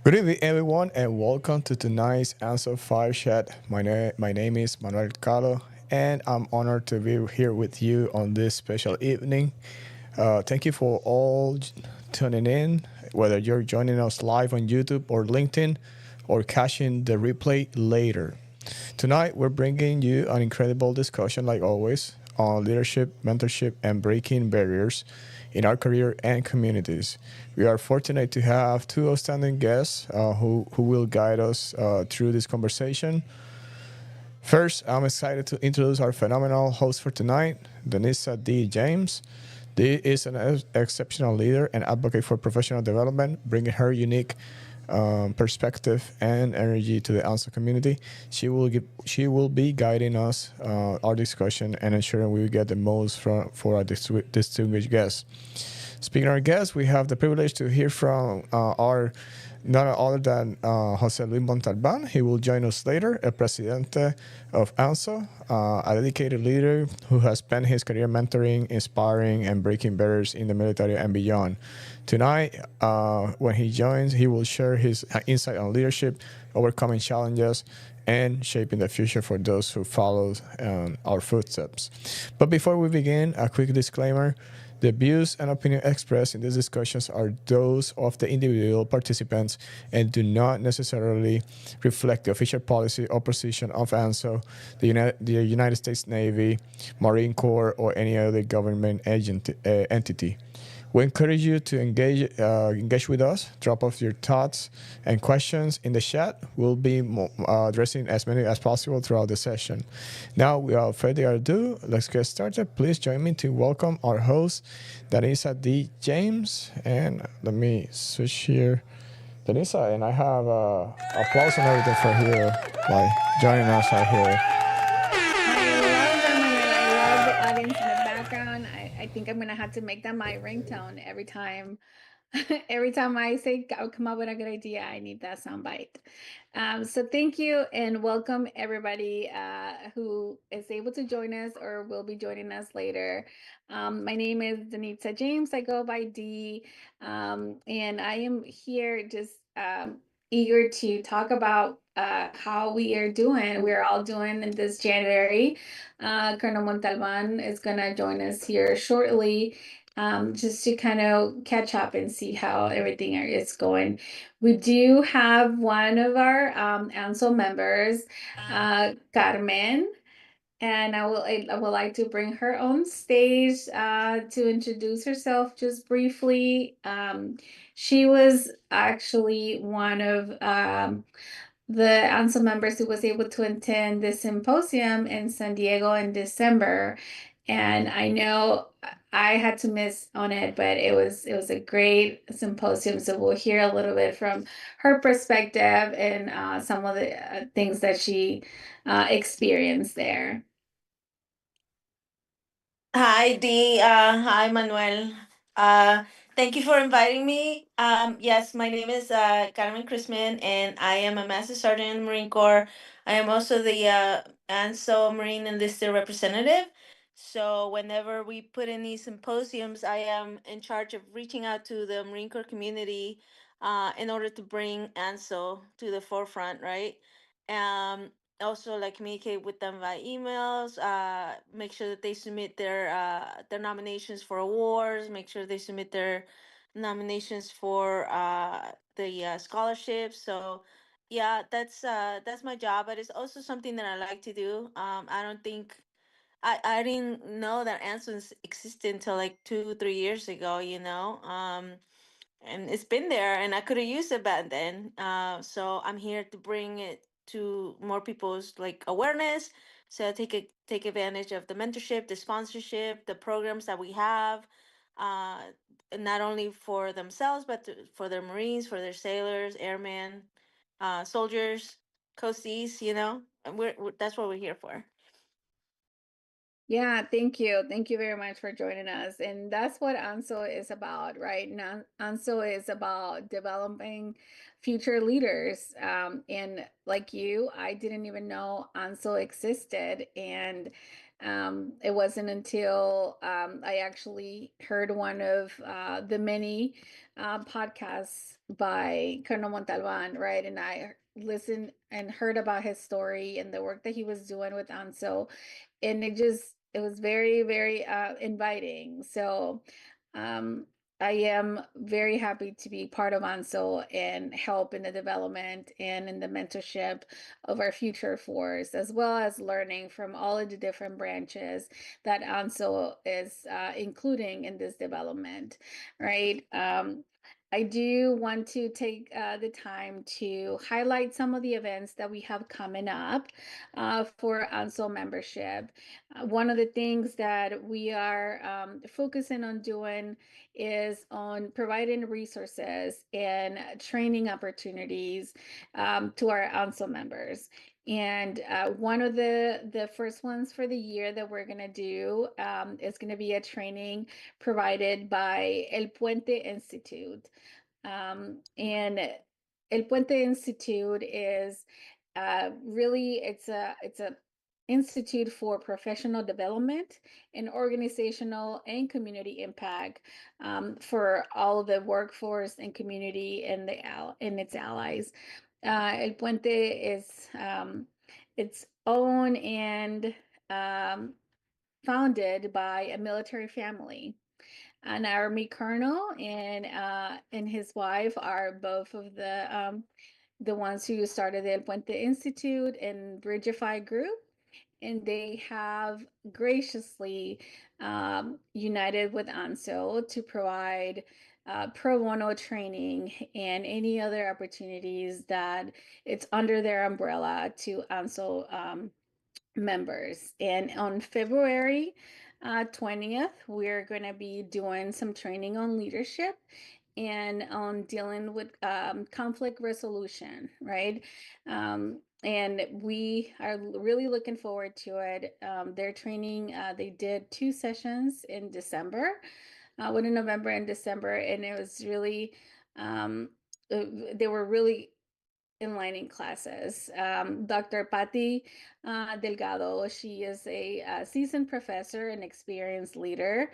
Good evening, everyone, and welcome to tonight's ANSO Fireside. My name is Manuel Calo, and I'm honored to be here with you on this special evening. Thank you for all tuning in, whether you're joining us live on YouTube or LinkedIn, or catching the replay later. Tonight, we're bringing you an incredible discussion, like always, on leadership, mentorship, and breaking barriers in our career and communities. We are fortunate to have two outstanding guests who will guide us through this conversation. First, I'm excited to introduce our phenomenal host for tonight, Denisa D. James. Dee is an exceptional leader and advocate for professional development, bringing her unique perspective and energy to the ANSO community. She will be guiding us our discussion and ensuring we get the most for our distinguished guests. Speaking of our guests, we have the privilege to hear from our none other than Jose Luis Montalvan. He will join us later, a Presidente of ANSO, a dedicated leader who has spent his career mentoring, inspiring, and breaking barriers in the military and beyond. Tonight, when he joins, he will share his insight on leadership, overcoming challenges, and shaping the future for those who follow our footsteps. But before we begin, a quick disclaimer. The views and opinions expressed in these discussions are those of the individual participants and do not necessarily reflect the official policy or position of ANSO, the United States Navy, Marine Corps, or any other government entity. We encourage you to engage with us. Drop off your thoughts and questions in the chat. We'll be addressing as many as possible throughout the session. Now, without further ado, let's get started. Please join me to welcome our host, Danisa D. James. And let me switch here. Danisa, and I have applause and everything for here, like joining us right here. I love the audience in the background. I think I'm gonna have to make that my ringtone every time. Every time I say I'll come up with a good idea, I need that soundbite. So thank you and welcome everybody who is able to join us or will be joining us later. My name is Denitza James. I go by D, and I am here just eager to talk about how we are doing. We're all doing in this January. Colonel Montalvan is going to join us here shortly, just to kind of catch up and see how everything is going. We do have one of our ANSO members, Carmen, and I would like to bring her on stage to introduce herself just briefly. She was actually one of the ANSO members who was able to attend the symposium in San Diego in December. And I know I had to miss on it, but it was a great symposium. So we'll hear a little bit from her perspective and some of the things that she experienced there. Hi, Dee. Hi, Manuel. Uh, Thank you for inviting me. Yes, my name is Carmen Chrisman, and I am a Master Sergeant in the Marine Corps. I am also the ANSO Marine Enlisted Representative. So, whenever we put in these symposiums, I am in charge of reaching out to the Marine Corps community in order to bring ANSO to the forefront, right? Um, Also like communicate with them via emails, make sure that they submit their nominations for awards, make sure they submit their nominations for the scholarships. So yeah, that's my job, but it's also something that I like to do. I don't think I didn't know that answers existed until like 2 3 years ago, and it's been there, and I could have used it back then. So I'm here to bring it to more people's like awareness, so take advantage of the mentorship, the sponsorship, the programs that we have, uh not only for themselves but for their marines, for their sailors, airmen, soldiers, coasties, and that's what we're here for. Yeah, thank you. Thank you very much for joining us. And that's what ANSO is about, right? Now, ANSO is about developing future leaders. And like you, I didn't even know ANSO existed. And It wasn't until I actually heard one of the many podcasts by Colonel Montalvan, right? And I listened and heard about his story and the work that he was doing with ANSO, and it was very, very inviting. So um, I am very happy to be part of ANSO and help in the development and in the mentorship of our future force, as well as learning from all of the different branches that ANSO is including in this development, right? I do want to take the time to highlight some of the events that we have coming up for ANSO membership. One of the things that we are focusing on doing is on providing resources and training opportunities to our ANSO members. And one of the first ones for the year that we're going to do is going to be a training provided by El Puente Institute. And El Puente Institute is really it's a institute for professional development and organizational and community impact for all of the workforce and community and and its allies. El Puente is its own and um, founded by a military family. An army colonel and his wife are both of the ones who started the El Puente Institute and Bridgify Group, and they have graciously united with ANSO to provide pro bono training and any other opportunities that it's under their umbrella to ANSO members. And on February 20th, we're going to be doing some training on leadership and on dealing with conflict resolution, right? And we are really looking forward to it. Their training, they did 2 sessions in December, one in November and December, and it was really, they were really enlightening classes. Dr. Patti Delgado, she is a seasoned professor and experienced leader.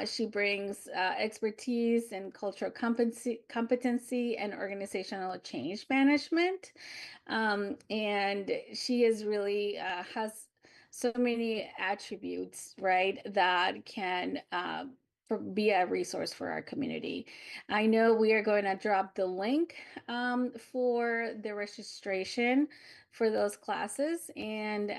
She brings expertise in cultural competency and organizational change management. And she is really has so many attributes, right, that can be a resource for our community. I know we are going to drop the link for the registration for those classes and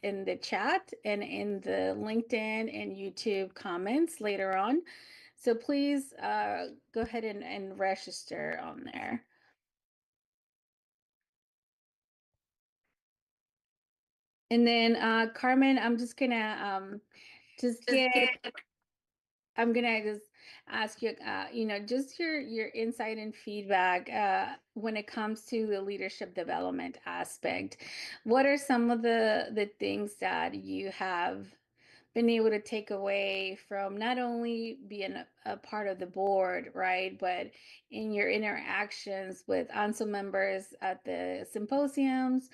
in the chat and in the LinkedIn and YouTube comments later on. So please go ahead and register on there. And then Carmen, I'm just gonna just Just get get I'm gonna just ask you, just your insight and feedback when it comes to the leadership development aspect. What are some of the things that you have been able to take away from not only being a part of the board, right, but in your interactions with ANSO members at the symposiums?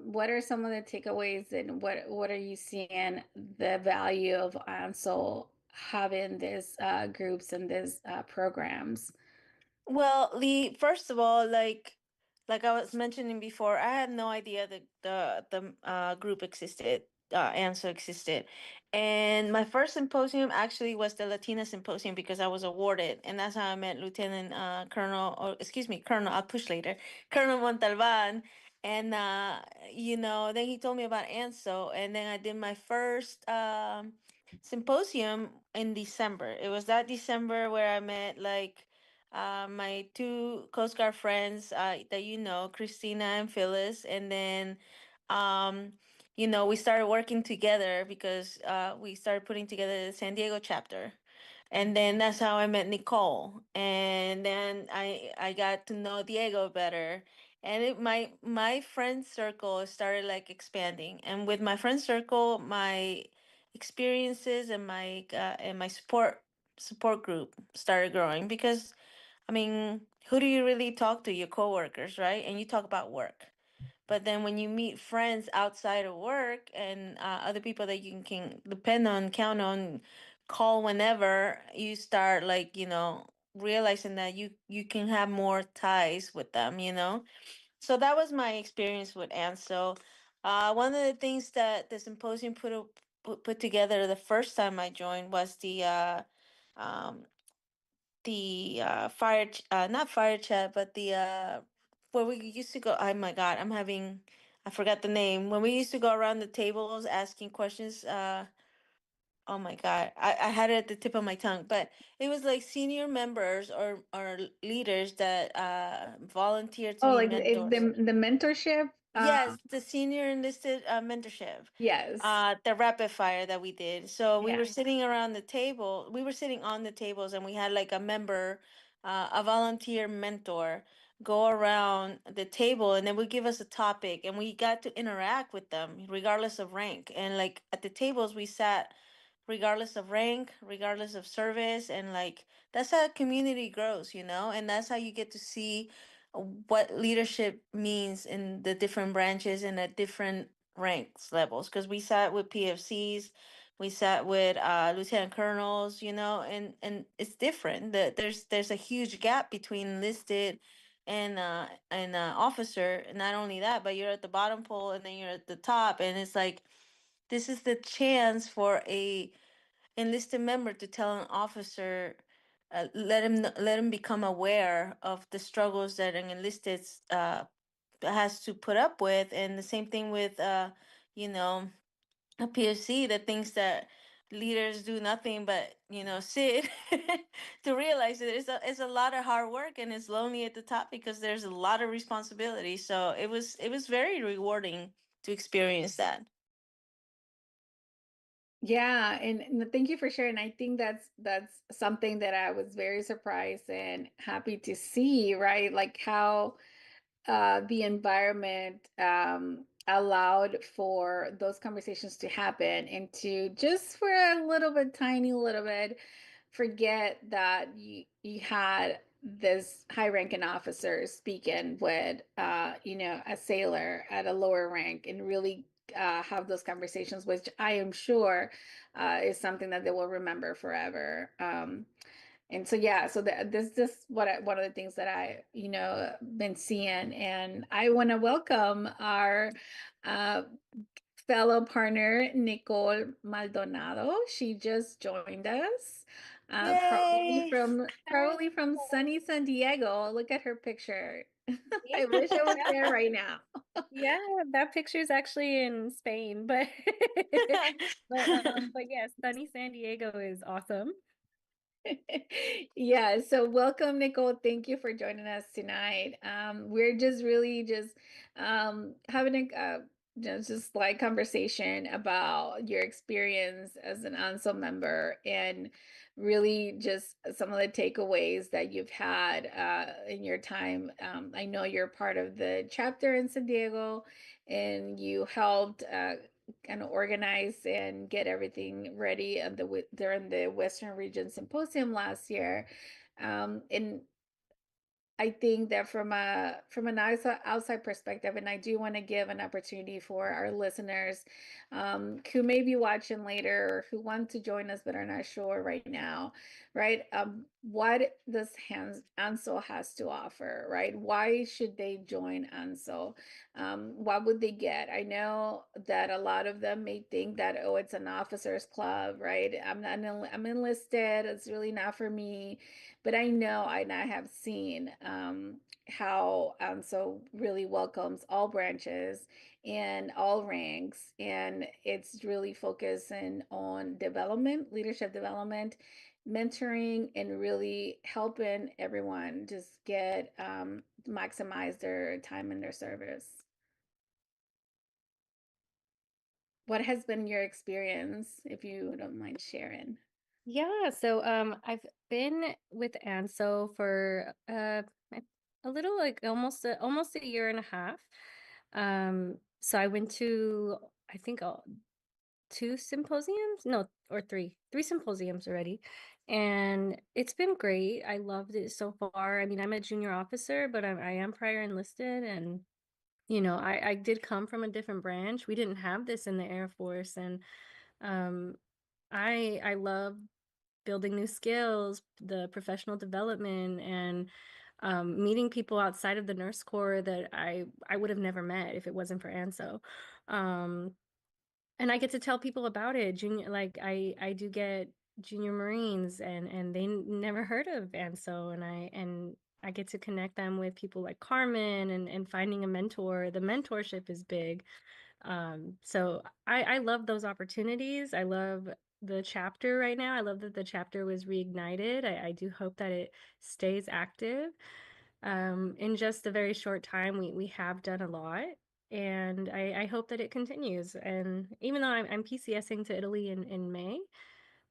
What are some of the takeaways, and what are you seeing the value of ANSO having these groups and these programs? Well, the first of all, like I was mentioning before, I had no idea that the group existed, ANSO existed, and my first symposium actually was the Latina Symposium because I was awarded, and that's how I met Lieutenant Colonel, or excuse me, Colonel. I'll push later, Colonel Montalvan, and then he told me about ANSO, and then I did my first symposium in December. It was that December where I met my two Coast Guard friends that Christina and Phyllis, and then we started working together because we started putting together the San Diego chapter. And then that's how I met Nicole, and then I got to know Diego better, and my friend circle started like expanding, and with my friend circle, my experiences and my support group started growing because I mean, who do you really talk to? Your coworkers, right? And you talk about work. But then when you meet friends outside of work and other people that you can depend on, count on, call whenever, you start like, realizing that you can have more ties with them. So that was my experience with ANSO. One of the things that the symposium put together the first time I joined was um, the not fire chat, but the where we used to go. Oh my God, I forgot the name. When we used to go around the tables asking questions. Oh my God, I had it at the tip of my tongue, but it was like senior members or leaders that volunteer to Oh, be like mentors. the mentorship. Yes, the senior enlisted mentorship, Yes. the rapid fire that we did. So we Yeah. were sitting around the table. We were sitting on the tables, and we had like a member, a volunteer mentor, go around the table, and then would give us a topic, and we got to interact with them regardless of rank. And like at the tables, we sat regardless of rank, regardless of service, and like that's how community grows, and that's how you get to see what leadership means in the different branches and at different ranks levels. Because we sat with PFCs, we sat with lieutenant colonels, and it's different. There's a huge gap between enlisted and officer. Not only that, but you're at the bottom pole and then you're at the top, and it's like this is the chance for a enlisted member to tell an officer, let him become aware of the struggles that an enlisted has to put up with, and the same thing with you know a PFC that thinks that leaders do nothing but sit to realize that it's a lot of hard work and it's lonely at the top because there's a lot of responsibility. So it was very rewarding to experience that. Yeah, and thank you for sharing. I think that's something that I was very surprised and happy to see, right? Like how the environment allowed for those conversations to happen and to just for a little bit, tiny little bit, forget that you had this high ranking officer speaking with a sailor at a lower rank and really have those conversations, which I am sure is something that they will remember forever. And so yeah, so this one of the things that I been seeing, and I want to welcome our uh, fellow partner Nicole Maldonado. She just joined us, Yay! probably from sunny San Diego. Look at her picture. Yeah, I wish I was there right now. yeah, that picture is actually in Spain, but but yes, sunny San Diego is awesome. Yeah, so welcome, Nicole. Thank you for joining us tonight. We're just really just having a just like conversation about your experience as an ANSO member and really just some of the takeaways that you've had in your time. I know you're part of the chapter in San Diego and you helped kind of organize and get everything ready at during the Western Region Symposium last year. And I think that from an outside perspective, and I do want to give an opportunity for our listeners who may be watching later or who want to join us but are not sure right now, right? What does ANSO has to offer, right? Why should they join ANSO? What would they get? I know that a lot of them may think that, oh, it's an officers club, right? I'm enlisted. It's really not for me, but I know and I have seen how so really welcomes all branches and all ranks, and it's really focusing on development, leadership development, mentoring, and really helping everyone just get maximize their time in their service. What has been your experience, if you don't mind sharing? Yeah, so I've been with ANSO for a little like almost a year and a half. So I went to I think two symposiums, no, or three symposiums already, and it's been great. I loved it so far. I mean, I'm a junior officer, but I am prior enlisted, and I did come from a different branch. We didn't have this in the Air Force, and um, I love building new skills, the professional development, and meeting people outside of the nurse corps that I would have never met if it wasn't for ANSO. Um, and I get to tell people about it. Junior, like I do get junior Marines, and they never heard of ANSO, and I get to connect them with people like Carmen, and finding a mentor. The mentorship is big. So I love those opportunities. I love the chapter right now. I love that the chapter was reignited. I do hope that it stays active. In just a very short time, we have done a lot, and I hope that it continues. And even though I'm PCSing to Italy in May,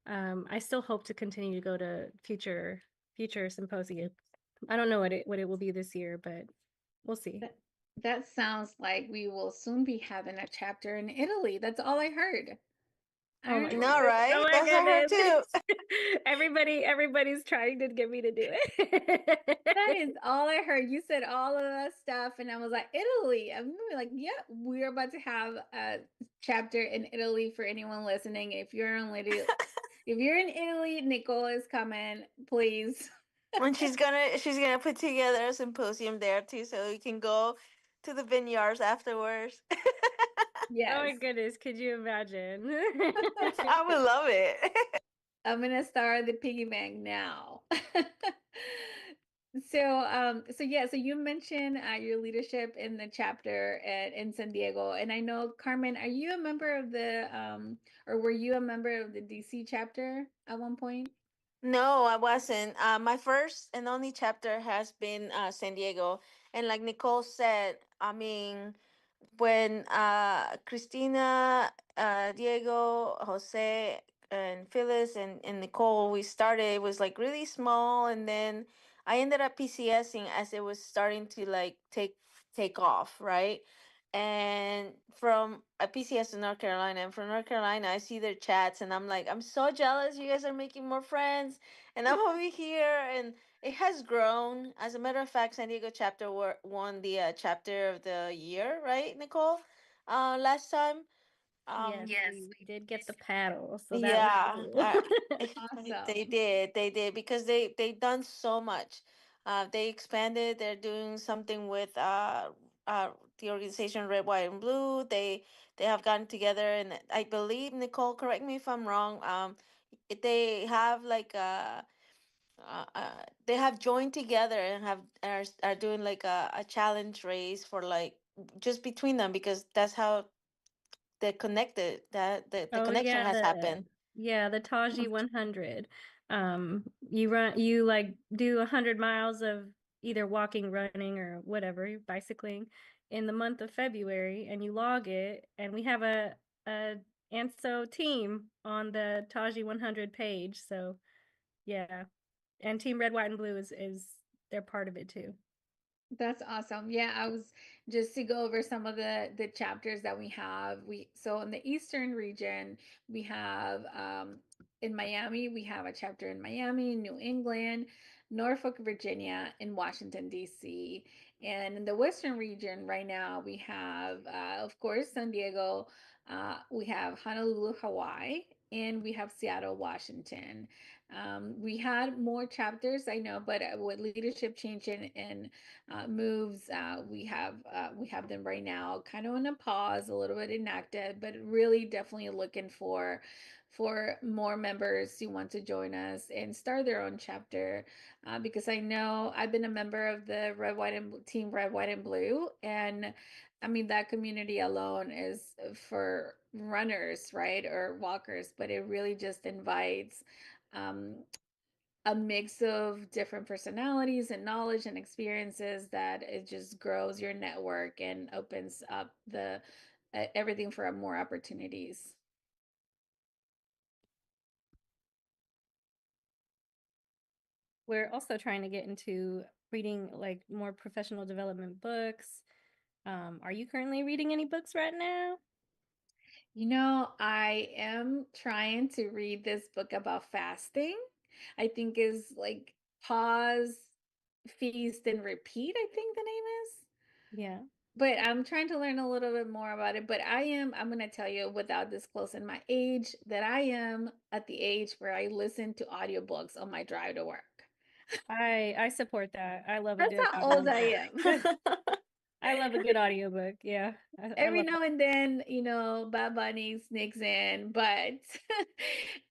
I still hope to continue to go to future symposia. I don't know what it will be this year, but we'll see. That sounds like we will soon be having a chapter in Italy. That's all I heard. Oh my I know, goodness. Oh right? my That's what I heard goodness. too. Everybody's trying to get me to do it. That is all I heard. You said all of that stuff, and I was like, Italy. I'm gonna be like, yeah, we're about to have a chapter in Italy for anyone listening. If you're in Italy, Nicole is coming. Please. And she's gonna put together a symposium there too, so you can go to the vineyards afterwards. Oh my Yes. goodness, could you imagine? I would love it. I'm gonna start the piggy bank now. So yeah, so you mentioned your leadership in the chapter in San Diego, and I know, Carmen, are you a member of or were you a member of the DC chapter at one point? No, I wasn't. My first and only chapter has been San Diego, and like Nicole said, I mean, when Christina, Diego, Jose, and Phyllis and Nicole, we started, it was like really small, and then I ended up PCSing as it was starting to like take off, right? And from a PCS to North Carolina, and from North Carolina, I see their chats, and I'm like, I'm so jealous. You guys are making more friends, and I'm over here, and it has grown. As a matter of fact, San Diego chapter won the chapter of the year, right, Nicole? Last time. Yes, Yes. we did get the paddle, so that was Yeah, cool. they Awesome. did because they done so much. They expanded. They're doing something with the organization Red, White, and Blue. They have gotten together, and I believe, Nicole, correct me if I'm wrong. They have like they have joined together and are doing like a challenge race for like just between them, because that's how they connected, that the Oh connection yeah, has happened. the Taji 100. You like do 100 miles of either walking, running, or whatever, bicycling in the month of February, and you log it. And we have a ANSO team on the Taji 100 page. So yeah, and Team Red, White, and Blue is they're part of it too. That's awesome. Yeah, I was just to go over some of the chapters that we have. So in the Eastern region, we have in Miami, we have a chapter in Miami, New England, Norfolk, Virginia, and Washington D.C. And in the Western region right now, we have of course San Diego, we have Honolulu, Hawaii, and we have Seattle, Washington. We had more chapters, I know, but with leadership change and moves. We have them right now, kind of on a pause, a little bit inactive, but really definitely looking for more members who want to join us and start their own chapter. Because I know I've been a member of the Team Red, White, and Blue, and I mean that community alone is for runners, right, or walkers, but it really just invites um, a mix of different personalities and knowledge and experiences that it just grows your network and opens up the everything for more opportunities. We're also trying to get into reading like more professional development books. Are you currently reading any books right now? I am trying to read this book about fasting. I think is like Pause, Feast, and Repeat, I think the name is. Yeah. but I'm trying to learn a little bit more about it. But I'm going to tell you without disclosing my age that I am at the age where I listen to audiobooks on my drive to work. I support that. I love a That's good how old I audiobook. am. I love a good audiobook. Yeah. I Every love now and then, Bad Bunny sneaks in, but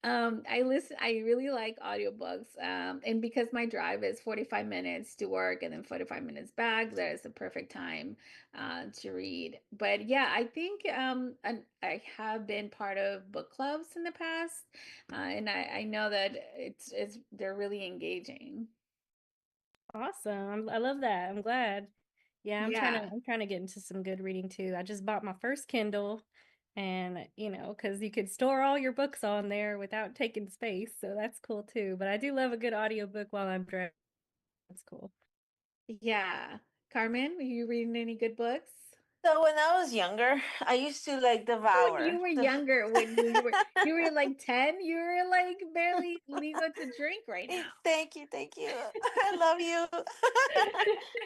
I really like audiobooks. And because my drive is 45 minutes to work and then 45 minutes back, there's a perfect time to read. But yeah, I think and I have been part of book clubs in the past, and I know that it's they're really engaging. awesome. I love that. I'm glad. Yeah, Yeah. I'm trying to get into some good reading too. I just bought my first Kindle and because you could store all your books on there without taking space. So that's cool too. But I do love a good audiobook while I'm driving. That's cool. Yeah. Carmen, are you reading any good books? So when I was younger, I used to like When devour you were the. younger, when you were like 10, you were like barely legal to drink right now. Thank you, thank you. I love you.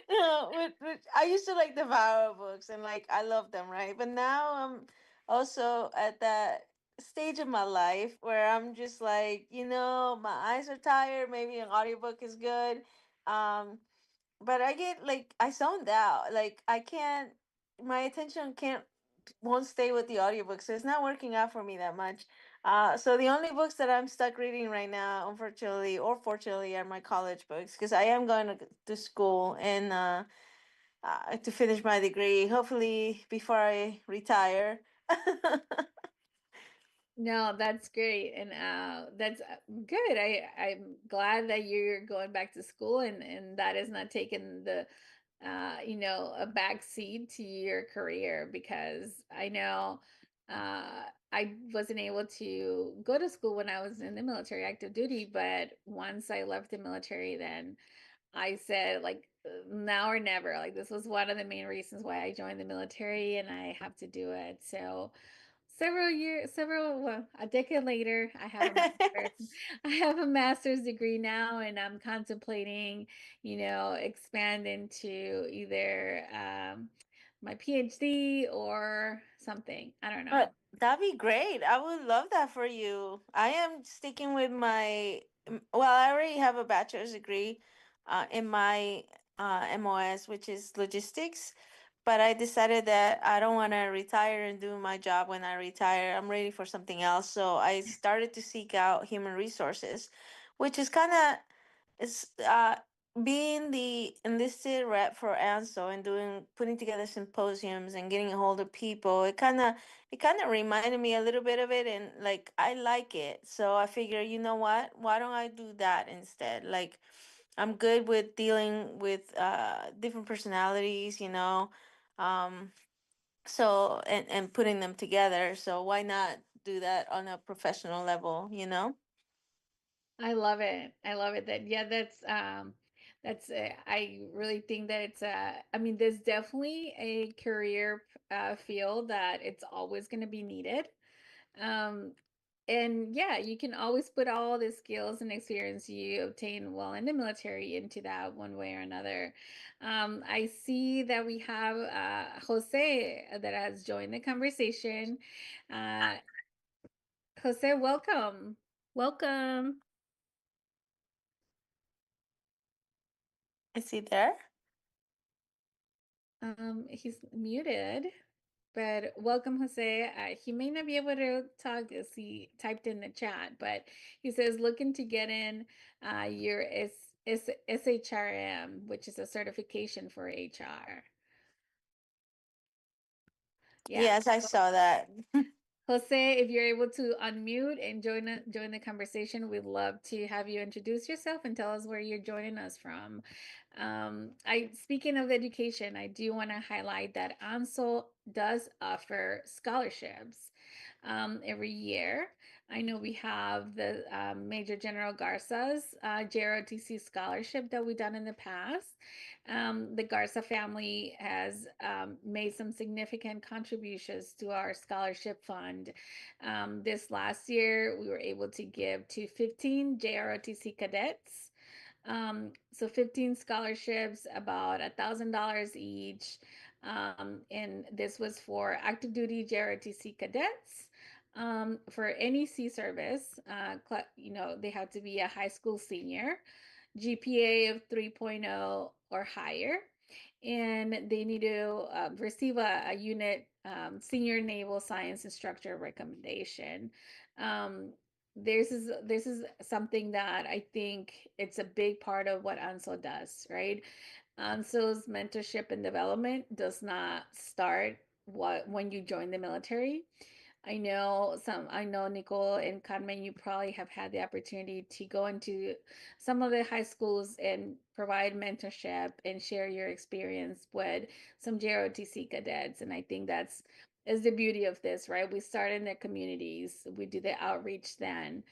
No, I used to like devour books and like I love them, right? But now I'm also at that stage of my life where I'm just like, my eyes are tired. Maybe an audiobook is good. Um, but I get like I zoned out. Like I can't. My attention can't won't stay with the audiobook, so it's not working out for me that much. So the only books that I'm stuck reading right now, unfortunately or fortunately, are my college books because I am going to school and to finish my degree, hopefully before I retire. No, that's great. And that's good. I'm glad that you're going back to school and that is not taking the a back seat to your career because I know I wasn't able to go to school when I was in the military active duty, but once I left the military, then I said like now or never. Like this was one of the main reasons why I joined the military and I have to do it. So well, a decade later, I have a master's. I have a master's degree now, and I'm contemplating, expand into either my PhD or something. I don't know. But that'd be great. I would love that for you. I am sticking with my, well, I already have a bachelor's degree in my MOS, which is logistics. But I decided that I don't want to retire and do my job when I retire. I'm ready for something else. So I started to seek out human resources, which is kind of, it's being the enlisted rep for ANSO and putting together symposiums and getting a hold of people. It kind of reminded me a little bit of it, and like I like it. So I figure, you know what? Why don't I do that instead? Like I'm good with dealing with different personalities, um so and putting them together. So why not do that on a professional level? I love it. I love it. That's I really think that I mean, there's definitely a career field that it's always going to be needed. Um, and yeah, you can always put all the skills and experience you obtain while in the military into that one way or another. I see that we have Jose that has joined the conversation. Uh, Jose, welcome. Welcome. Is he there? He's muted, but welcome, Jose. He may not be able to talk as he typed in the chat, but he says looking to get in your SHRM, which is a certification for HR. Yeah. Yes, I saw that. Jose, if you're able to unmute and join the conversation, we'd love to have you introduce yourself and tell us where you're joining us from. I speaking of education, I do want to highlight that ANSO does offer scholarships every year. I know we have the Major General Garza's JROTC scholarship that we've done in the past. The Garza family has made some significant contributions to our scholarship fund. This last year, we were able to give to 15 JROTC cadets. So 15 scholarships, about $1,000 each. And this was for active duty JROTC cadets. For any sea service, they have to be a high school senior, GPA of 3.0 or higher, and they need to receive a unit senior naval science instructor recommendation. Um, this is something that I think it's a big part of what ANSO does, right? ANSO's mentorship and development does not start when you join the military. I know Nicole and Carmen, you probably have had the opportunity to go into some of the high schools and provide mentorship and share your experience with some JROTC cadets. And I think that's is the beauty of this, right? We start in the communities, we do the outreach then.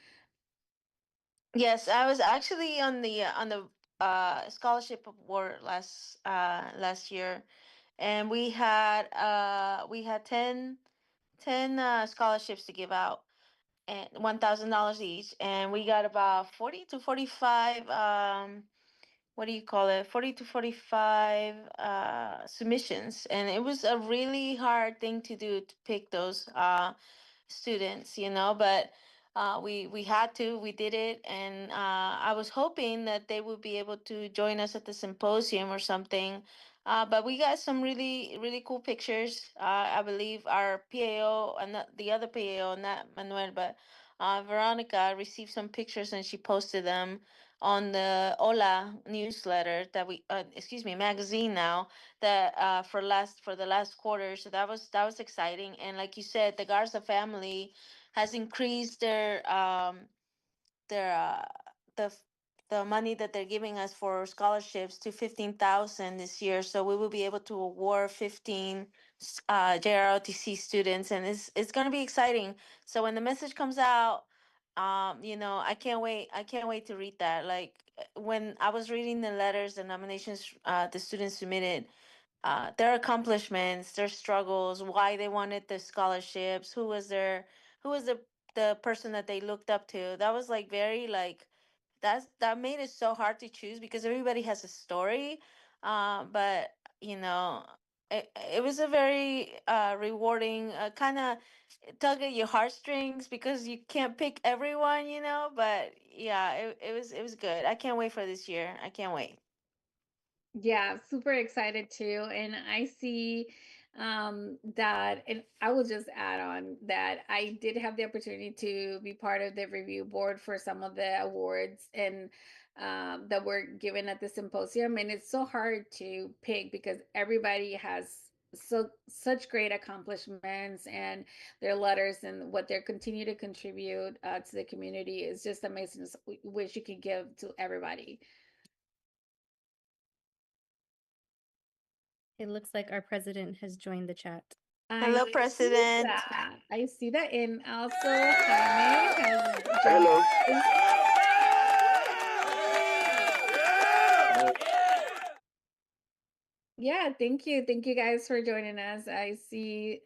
Yes, I was actually on the scholarship award last year, and we had 10 scholarships to give out, and $1,000 each, and we got about 40 to 45 what do you call it, 40 to 45 submissions, and it was a really hard thing to do, to pick those students, but we had to, we did it, and I was hoping that they would be able to join us at the symposium or something. But we got some really really cool pictures. I believe our PAO, and not the other PAO, not Manuel, but Veronica, received some pictures, and she posted them on the Hola newsletter that we excuse me, magazine now, that for the last quarter. So that was exciting. And like you said, the Garza family has increased their the f- the money that they're giving us for scholarships to 15,000 this year. So we will be able to award 15 JROTC students, and it's going to be exciting. So when the message comes out, I can't wait. I can't wait to read that. Like when I was reading the letters, the nominations the students submitted, their accomplishments, their struggles, why they wanted the scholarships, who was the person that they looked up to. That was like very like that made it so hard to choose because everybody has a story. But you know, it was a very rewarding, kind of tug at your heartstrings because you can't pick everyone, But yeah, it was good. I can't wait for this year. I can't wait. Yeah, super excited too. And I see that, and I will just add on that I did have the opportunity to be part of the review board for some of the awards and that were given at the symposium. And it's so hard to pick because everybody has such great accomplishments, and their letters and what they continue to contribute to the community is just amazing. Wish you could give to everybody. It looks like our president has joined the chat. I Hello, see President. that. I see that. And also, Jaime has joined Hello. us. Yeah, thank you. Thank you guys for joining us. I see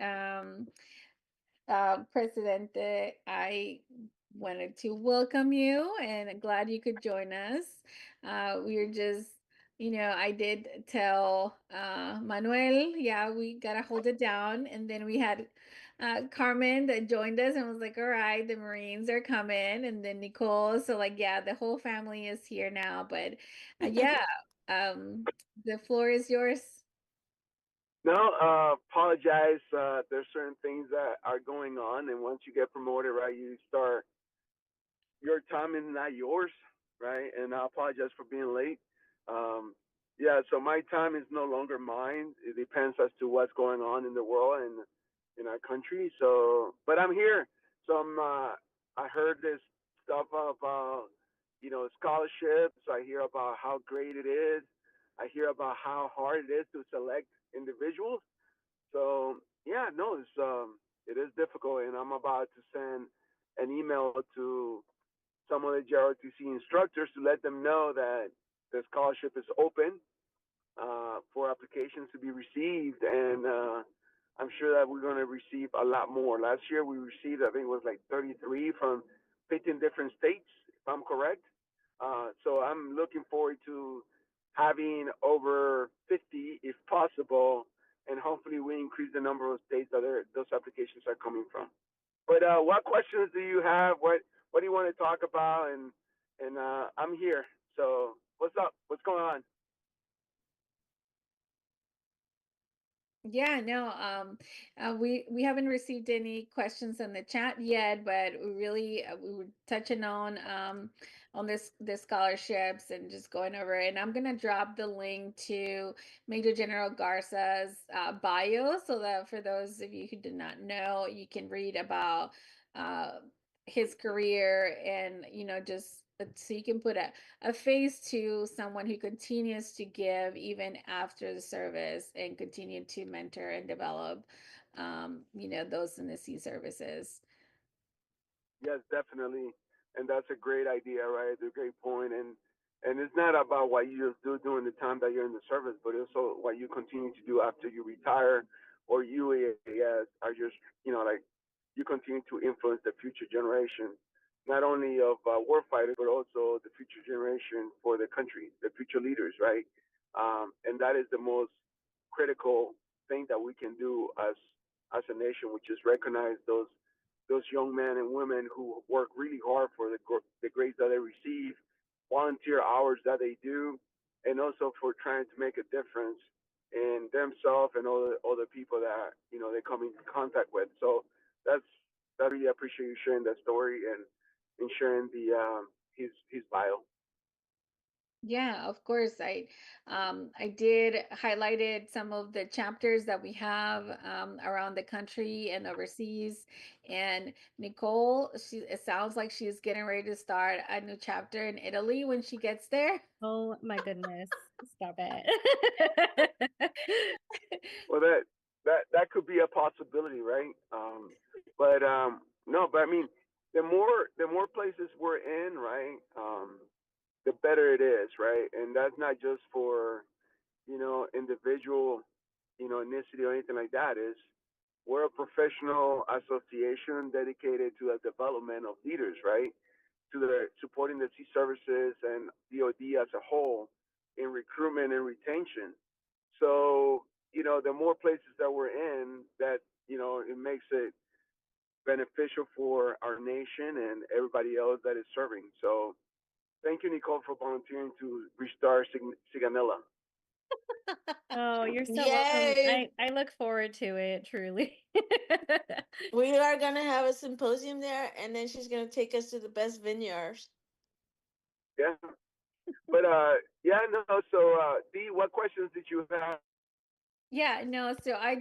Presidente, I wanted to welcome you and glad you could join us. We're just, I did tell Manuel, yeah, we gotta hold it down. And then we had Carmen that joined us and was like, all right, the Marines are coming. And then Nicole. So, like, yeah, the whole family is here now. But yeah, the floor is yours. No, apologize. There's certain things that are going on, and once you get promoted, right, you start. Your time is not yours, right? And I apologize for being late. Um, yeah, so my time is no longer mine. It depends as to what's going on in the world and in our country. So, but I'm here. So I heard this stuff about, scholarships. I hear about how great it is. I hear about how hard it is to select individuals. So yeah, no, it is difficult, and I'm about to send an email to some of the JROTC instructors to let them know that the scholarship is open for applications to be received, and I'm sure that we're going to receive a lot more. Last year we received, I think it was like 33 from 15 different states, if I'm correct. So I'm looking forward to having over 50, if possible, and hopefully we increase the number of states that those applications are coming from. But what questions do you have? What do you want to talk about? And I'm here. So what's up? What's going on? Yeah, no, we haven't received any questions in the chat yet, but we were touching on this scholarships and just going over it. And I'm gonna drop the link to Major General Garza's bio, so that for those of you who did not know, you can read about uh his career, and just so you can put a face to someone who continues to give even after the service and continue to mentor and develop those in the sea services. Yes, definitely, and that's a great idea, right? A great point, and it's not about what you just do during the time that you're in the service, but also what you continue to do after you retire, or you are just like you continue to influence the future generation, not only of warfighters, but also the future generation for the country, the future leaders, right? And that is the most critical thing that we can do as a nation, which is recognize those young men and women who work really hard for the grades that they receive, volunteer hours that they do, and also for trying to make a difference in themselves and all the people that they come into contact with. So that's I really appreciate you sharing that story and sharing the his bio. Yeah, of course. I did highlighted some of the chapters that we have around the country and overseas. And Nicole, it sounds like she's getting ready to start a new chapter in Italy when she gets there. Oh my goodness. Stop it. Well, that could be a possibility, right? But no, but I mean, the more places we're in, right? The better it is, right? And that's not just for individual, ethnicity or anything like that. Is we're a professional association dedicated to the development of leaders, right? To the supporting the sea services and DoD as a whole in recruitment and retention. So the more places that we're in, that it makes it beneficial for our nation and everybody else that is serving. So thank you, Nicole, for volunteering to restart Siganella. Oh, you're so welcome. Yay! I look forward to it, truly. We are gonna have a symposium there, and then she's gonna take us to the best vineyards. Yeah. But yeah, no. So Dee, what questions did you have? Yeah, no, so I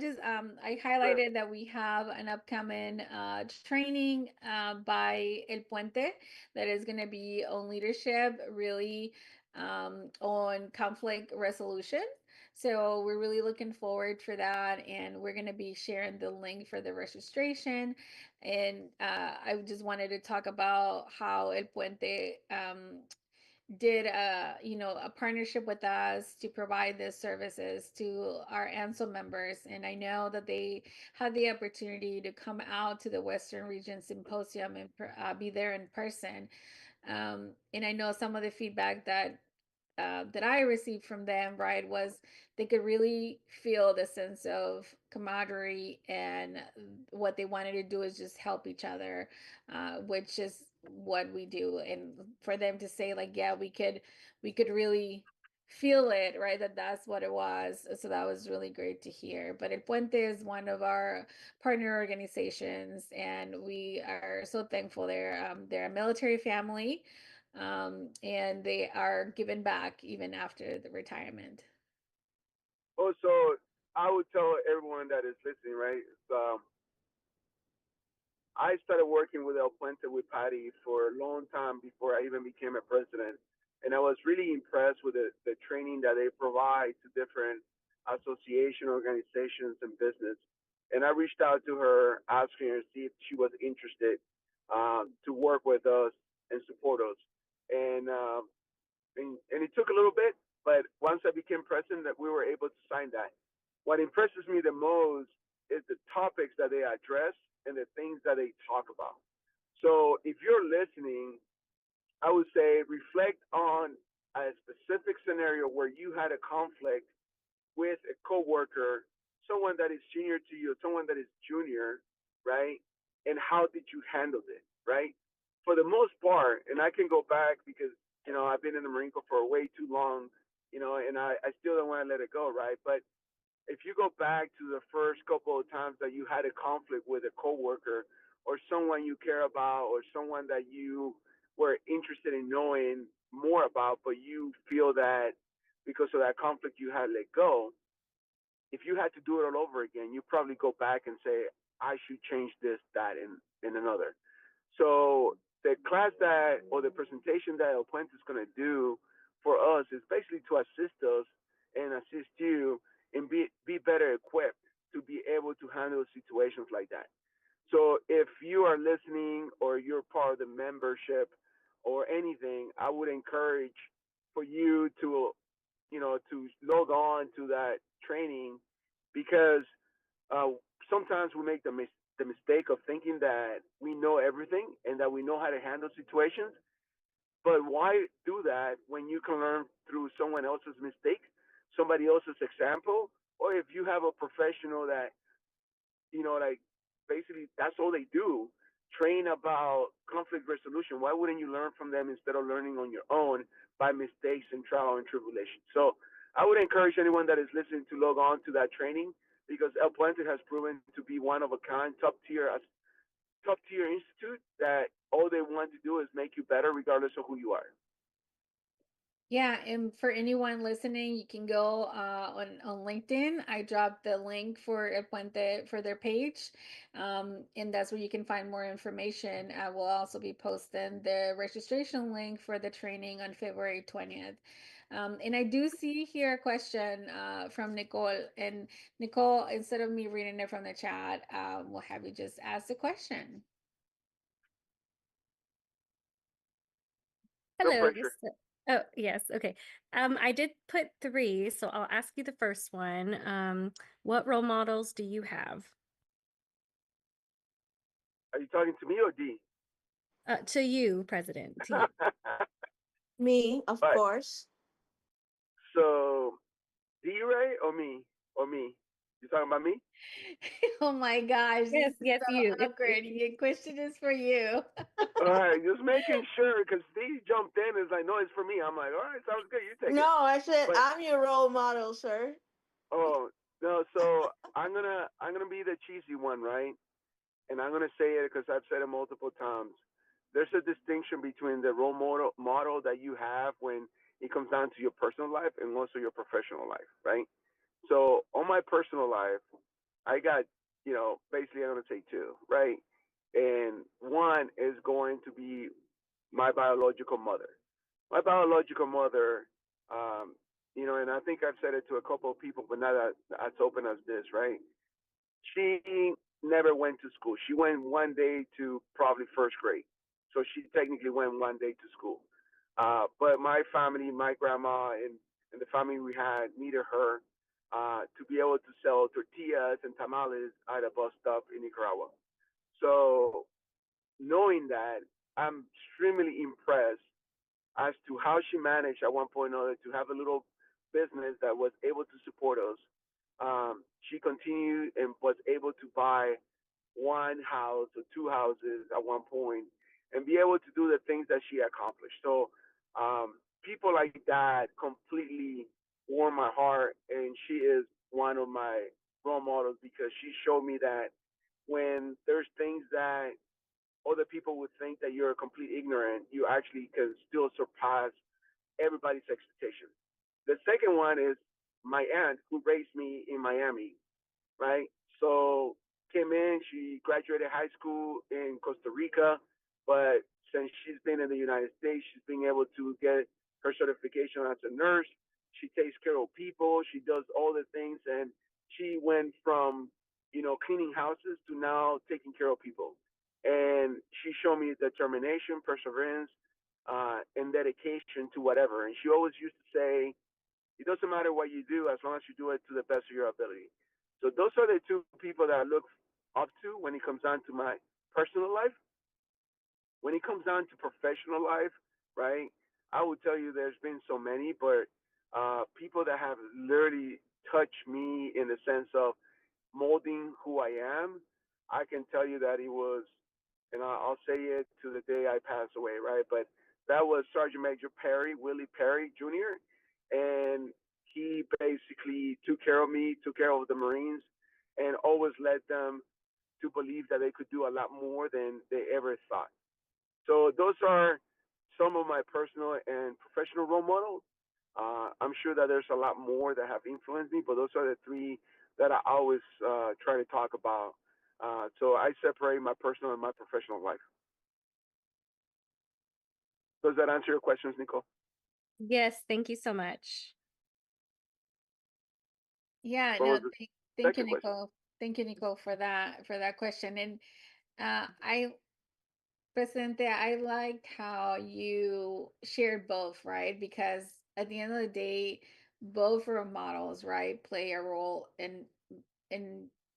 highlighted that we have an upcoming training by El Puente that is going to be on leadership, really on conflict resolution. So we're really looking forward for that, and we're going to be sharing the link for the registration. And I just wanted to talk about how El Puente did a partnership with us to provide this services to our ANSO members, and I know that they had the opportunity to come out to the Western Region Symposium and be there in person. And I know some of the feedback that I received from them, right, was they could really feel the sense of camaraderie, and what they wanted to do is just help each other, which is what we do. And for them to say like, yeah, we could really feel it, right, that's what it was. So that was really great to hear. But El Puente is one of our partner organizations, and we are so thankful. They're a military family, and they are given back even after the retirement. Oh, so I would tell everyone that is listening, right? I started working with El Puente with Patty for a long time before I even became a president. And I was really impressed with the training that they provide to different association organizations and business. And I reached out to her, asking her to see if she was interested to work with us and support us. And, and it took a little bit, but once I became president, that we were able to sign that. What impresses me the most is the topics that they address and the things that they talk about. So if you're listening, I would say reflect on a specific scenario where you had a conflict with a coworker someone that is senior to you, someone that is junior, right? And how did you handle it, right? For the most part, and I can go back because, I've been in the Marine Corps for way too long, and I still don't want to let it go, right? But if you go back to the first couple of times that you had a conflict with a coworker or someone you care about or someone that you were interested in knowing more about, but you feel that because of that conflict you had let go, if you had to do it all over again, you probably go back and say, I should change this, that, and another. So the class that or the presentation that El Puente is going to do for us is basically to assist us and assist you and be better equipped to be able to handle situations like that. So if you are listening or you're part of the membership or anything, I would encourage for you to log on to that training because uh, sometimes we make the mistake of thinking that we know everything and that we know how to handle situations. But why do that when you can learn through someone else's mistakes, somebody else's example, or if you have a professional that like basically that's all they do, train about conflict resolution. Why wouldn't you learn from them instead of learning on your own by mistakes and trial and tribulation? So I would encourage anyone that is listening to log on to that training because El Puente has proven to be one of a kind, top tier institute that all they want to do is make you better regardless of who you are. Yeah, and for anyone listening, you can go on LinkedIn. I dropped the link for El Puente for their page, and that's where you can find more information. I will also be posting the registration link for the training on February 20th. And I do see here a question from Nicole. And Nicole, instead of me reading it from the chat, we'll have you just ask the question. No Hello. pressure. Oh, yes. Okay. I did put 3, so I'll ask you the first one. What role models do you have? Are you talking to me or D? To you, President, to you. Me, of But course. so D-Ray or me? Or me? You talking about me? Oh my gosh, this Yes, is yes, you. so awkward. Your question is for you. All right, just making sure because D jumped in and is like, no, it's for me. I'm like, all right, sounds good. You take it. No, I said But I'm your role model, sir. oh no, so I'm gonna be the cheesy one, right? And I'm gonna say it because I've said it multiple times. There's a distinction between the role model that you have when it comes down to your personal life and also your professional life, right? So on my personal life, I got, basically I'm gonna say 2, right? And one is going to be my biological mother. My biological mother, and I think I've said it to a couple of people, but not as open as this, right? She never went to school. She went one day to probably first grade. So she technically went one day to school. But my family, my grandma, and the family we had needed her to be able to sell tortillas and tamales at a bus stop in Nicaragua. So knowing that, I'm extremely impressed as to how she managed at one point or another to have a little business that was able to support us. She continued and was able to buy one house or 2 houses at one point and be able to do the things that she accomplished. So people like that completely warm my heart, and she is one of my role models because she showed me that when there's things that other people would think that you're complete ignorant, you actually can still surpass everybody's expectations. The second one is my aunt who raised me in Miami, right? So came in, she graduated high school in Costa Rica, but since she's been in the United States, she's been able to get her certification as a nurse. She takes care of people, she does all the things, and she went from, cleaning houses to now taking care of people. And she showed me determination, perseverance, and dedication to whatever. And she always used to say, it doesn't matter what you do as long as you do it to the best of your ability. So those are the 2 people that I look up to when it comes down to my personal life. When it comes down to professional life, right? I would tell you there's been so many, but people that have literally touched me in the sense of molding who I am, I can tell you that he was, and I'll say it to the day I pass away, right? But that was Sergeant Major Perry, Willie Perry Jr., and he basically took care of me, took care of the Marines, and always led them to believe that they could do a lot more than they ever thought. So those are some of my personal and professional role models. I'm sure that there's a lot more that have influenced me, but those are the three that I always try to talk about. So I separate my personal and my professional life. Does that answer your questions, Nicole? Yes, thank you so much. Yeah, What no, was the thank you, second question? Nicole. Thank you, Nicole, for that question. And I Presidente, I liked how you shared both, right? Because at the end of the day, both role models, right, play a role in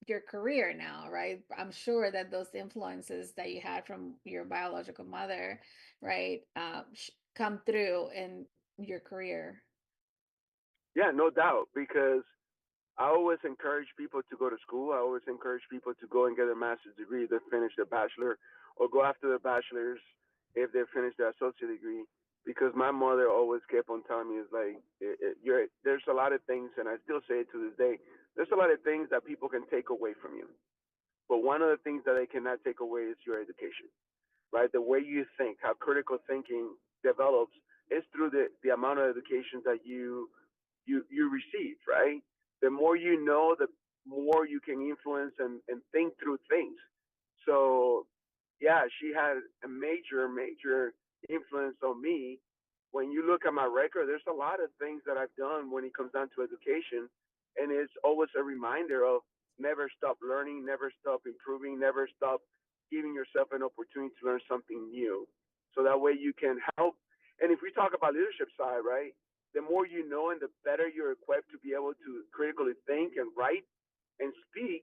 your career now, right? I'm sure that those influences that you had from your biological mother, right, come through in your career. Yeah, no doubt, because I always encourage people to go to school. I always encourage people to go and get a master's degree, they finish their bachelor, or go after their bachelor's if they finish their associate degree. Because my mother always kept on telling me, "Is like there's a lot of things," and I still say it to this day. There's a lot of things that people can take away from you, but one of the things that they cannot take away is your education, right? The way you think, how critical thinking develops, is through the amount of education that you receive, right? The more you know, the more you can influence and think through things. So yeah, she had a major influence on me. When you look at my record, there's a lot of things that I've done when it comes down to education, and it's always a reminder of never stop learning, never stop improving, never stop giving yourself an opportunity to learn something new. So that way you can help. And if we talk about leadership side, right, the more you know and the better you're equipped to be able to critically think and write and speak,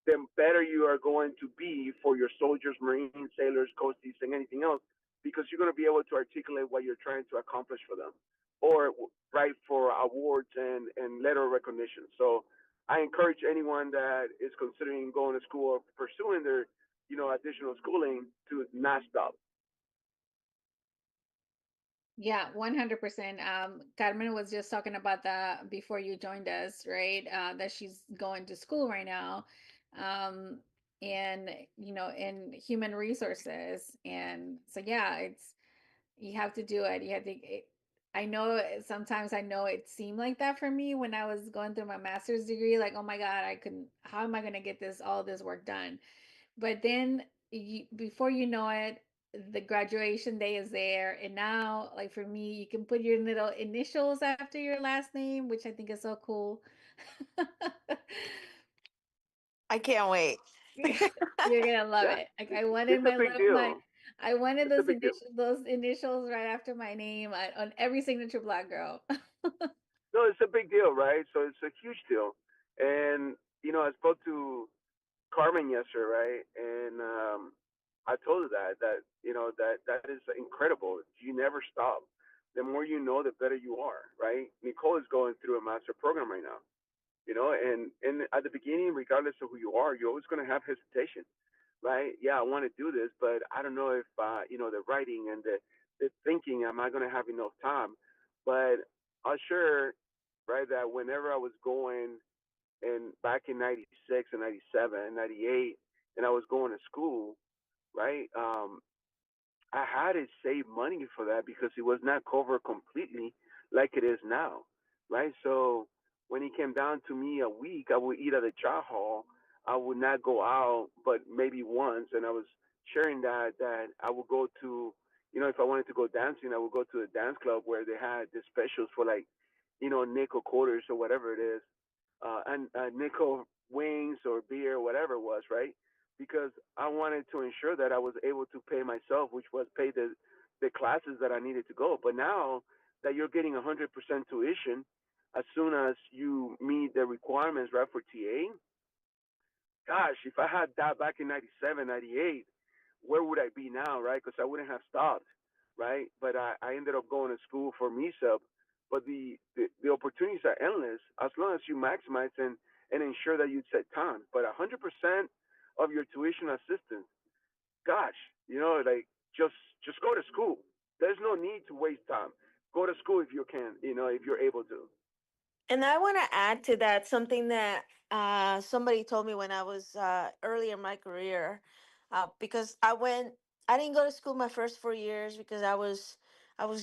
the better you are going to be for your soldiers, Marines, sailors, coasties, and anything else, because you're going to be able to articulate what you're trying to accomplish for them, or write for awards and letter of recognition. So I encourage anyone that is considering going to school or pursuing their, additional schooling to not stop. Yeah, 100%. Carmen was just talking about that before you joined us, right? That she's going to school right now. Um, and in human resources. And so yeah, you have to do it. I know sometimes I know it seemed like that for me when I was going through my master's degree, like, oh my God, how am I gonna get all this work done? But then before you know it, the graduation day is there. And now, like for me, you can put your little initials after your last name, which I think is so cool. I can't wait. You're gonna love Yeah, it. Like I wanted it's a big deal. I wanted It's a big deal. those initials right after my name on every signature block, girl. No, it's a big deal, right? So it's a huge deal. And I spoke to Carmen yesterday, right? And I told her that is incredible. You never stop. The more you know, the better you are, right? Nicole is going through a master program right now, and at the beginning, regardless of who you are, you're always going to have hesitation, right? Yeah, I want to do this, but I don't know if the writing and the thinking, am I going to have enough time? But I'm sure, right, that whenever I was going and back in 96 and 97 and 98, and I was going to school, right, I had to save money for that because it was not covered completely like it is now, right? So when it came down to me a week, I would eat at a chow hall. I would not go out, but maybe once. And I was sharing that I would go to, if I wanted to go dancing, I would go to a dance club where they had the specials for like, nickel quarters or whatever it is, and nickel wings or beer, whatever it was, right? Because I wanted to ensure that I was able to pay myself, which was pay the classes that I needed to go. But now that you're getting 100% tuition, as soon as you meet the requirements, right, for TA, gosh, if I had that back in 97, 98, where would I be now, right? Because I wouldn't have stopped, right? But I ended up going to school for MISUP. But the opportunities are endless as long as you maximize and ensure that you set time. But 100% of your tuition assistance, gosh, like just just go to school. There's no need to waste time. Go to school if you can, if you're able to. And I want to add to that something that somebody told me when I was early in my career, because I didn't go to school my first 4 years because I was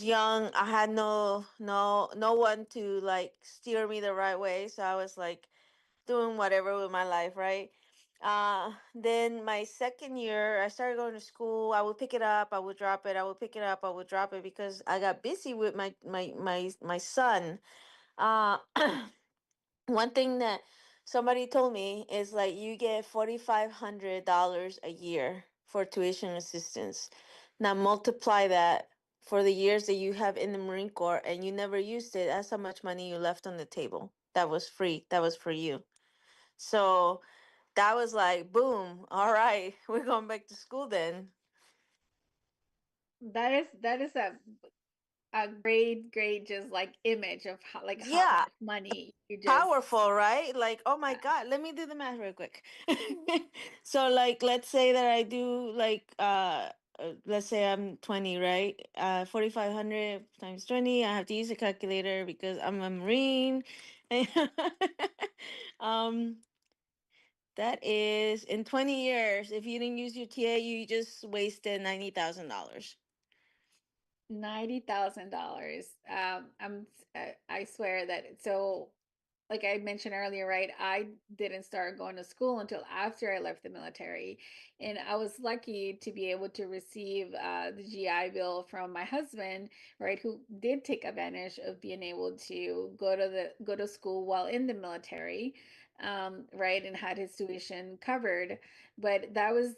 young. I had no one to like steer me the right way, so I was like doing whatever with my life, right? Then my second year, I started going to school. I would pick it up, I would drop it, I would pick it up, I would drop it because I got busy with my son. Uh, One thing that somebody told me is like you get $4,500 a year for tuition assistance. Now multiply that for the years that you have in the Marine Corps and you never used it. That's how much money you left on the table. That was free. That was for you. So that was like, boom. All right, we're going back to school then. That is a great just like image of how Yeah, much money you just powerful, right? Like, oh my uh, God, let me do the math real quick. So like let's say that I do like let's say I'm 20, right? 4,500 times 20. I have to use a calculator because I'm a Marine. um that is in 20 years, if you didn't use your TA, you just wasted $90,000. $90,000. I swear that so like I mentioned earlier, right? I didn't start going to school until after I left the military. And I was lucky to be able to receive the GI Bill from my husband, right, who did take advantage of being able to go to school while in the military, right, and had his tuition covered. But that was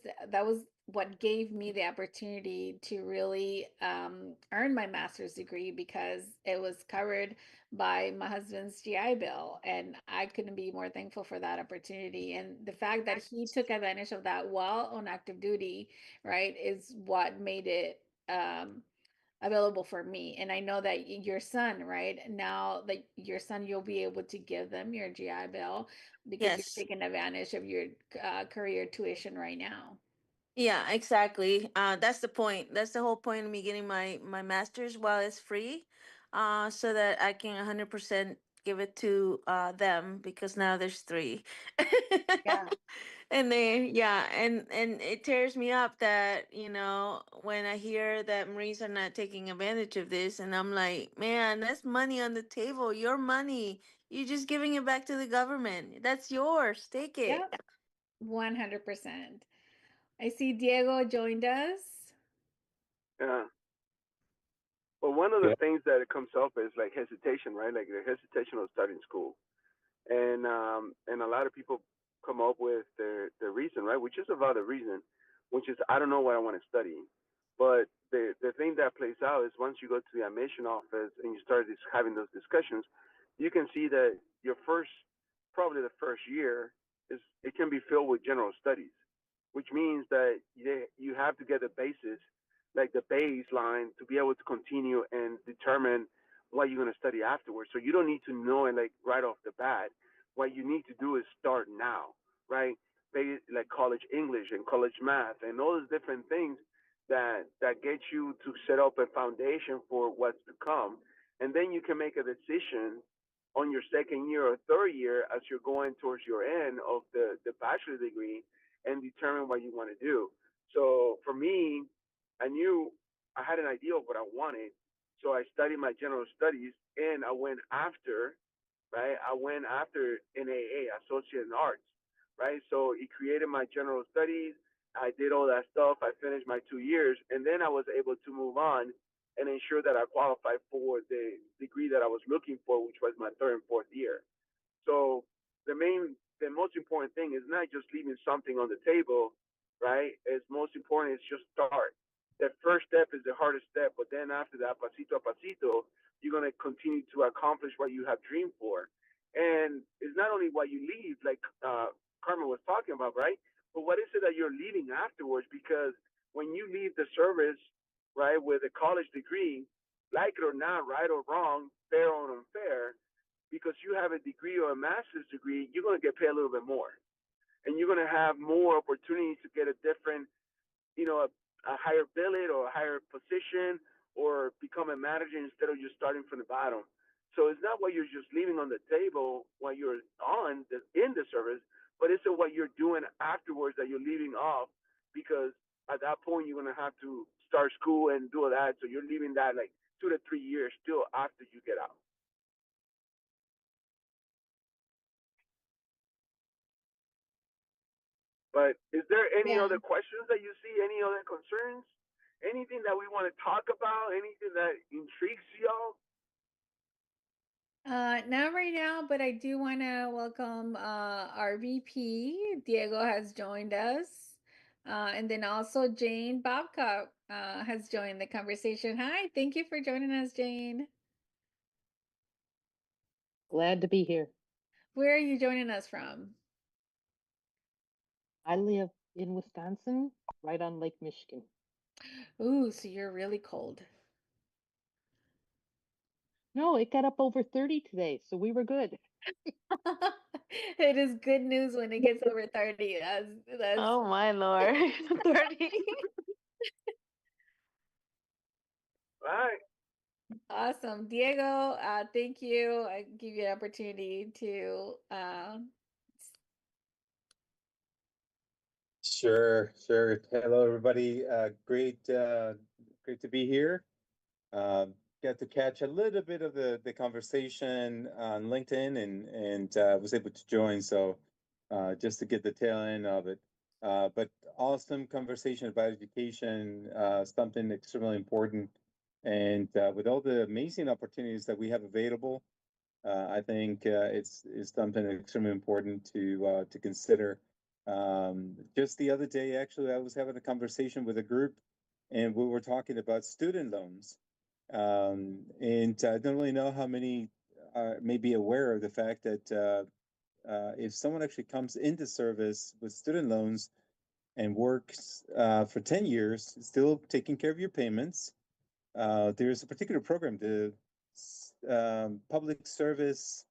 what gave me the opportunity to really earn my master's degree because it was covered by my husband's GI Bill. And I couldn't be more thankful for that opportunity. And the fact that he took advantage of that while on active duty, right, is what made it available for me. And I know that your son, right, now that your son, you'll be able to give them your GI Bill because you're Yes. taking advantage of your career tuition right now. Yeah, exactly. That's the point. That's the whole point of me getting my master's while it's free, so that I can 100% give it to them because now there's three. Yeah. And they, yeah, and it tears me up that, when I hear that Marines are not taking advantage of this, and I'm like, man, that's money on the table, your money. You're just giving it back to the government. That's yours. Take it. Yep. 100%. I see Diego joined us. Yeah. Well, one of the Yeah. things that it comes up is like hesitation, right? Like the hesitation of starting school, and a lot of people come up with their reason, right? Which is a valid reason, which is I don't know what I want to study. But the thing that plays out is once you go to the admission office and you start having those discussions, you can see that your probably the first year is it can be filled with general studies, which means that you have to get the basis, like the baseline, to be able to continue and determine what you're going to study afterwards. So you don't need to know it like right off the bat. What you need to do is start now, right? Like college English and college math and all those different things that get you to set up a foundation for what's to come, and then you can make a decision on your second year or third year as you're going towards your end of the bachelor degree and determine what you want to do. So for me, I knew I had an idea of what I wanted. So I studied my general studies and I went after, right? I went after NAA, Associate in Arts, right? So it created my general studies. I did all that stuff. I finished my 2 years and then I was able to move on and ensure that I qualified for the degree that I was looking for, which was my third and fourth year. So the most important thing is not just leaving something on the table, right? It's most important is just start. The first step is the hardest step, but then after that, pasito a pasito, you're gonna continue to accomplish what you have dreamed for. And it's not only what you leave, like Carmen was talking about, right? But what is it that you're leaving afterwards? Because when you leave the service, right, with a college degree, like it or not, right or wrong, fair or unfair, because you have a degree or a master's degree, you're going to get paid a little bit more, and you're going to have more opportunities to get a different, a higher billet or a higher position, or become a manager instead of just starting from the bottom. So it's not what you're just leaving on the table while you're in the service, but it's what you're doing afterwards that you're leaving off, because at that point you're gonna have to start school and do all that. So you're leaving that like 2 to 3 years still after you get out. But is there any Yeah. other questions that you see? Any other concerns? Anything that we want to talk about? Anything that intrigues y'all? Not right now, but I do want to welcome our VP. Diego has joined us. And then also Jane Babcock has joined the conversation. Hi, thank you for joining us, Jane. Glad to be here. Where are you joining us from? I live in Wisconsin, right on Lake Michigan. Ooh, so you're really cold. No, it got up over 30 today, so we were good. It is good news when it gets over 30. That's Oh my Lord. 30. All right. awesome. Diego, thank you. I give you an opportunity to Sure, sure. Hello, everybody. Great to be here. Got to catch a little bit of the conversation on LinkedIn and was able to join. So just to get the tail end of it. But awesome conversation about education, something extremely important. And with all the amazing opportunities that we have available, I think it's something extremely important to consider. Just the other day, actually, I was having a conversation with a group, and we were talking about student loans. And I don't really know how many may be aware of the fact that if someone actually comes into service with student loans and works for 10 years, still taking care of your payments, there's a particular program, the Public Service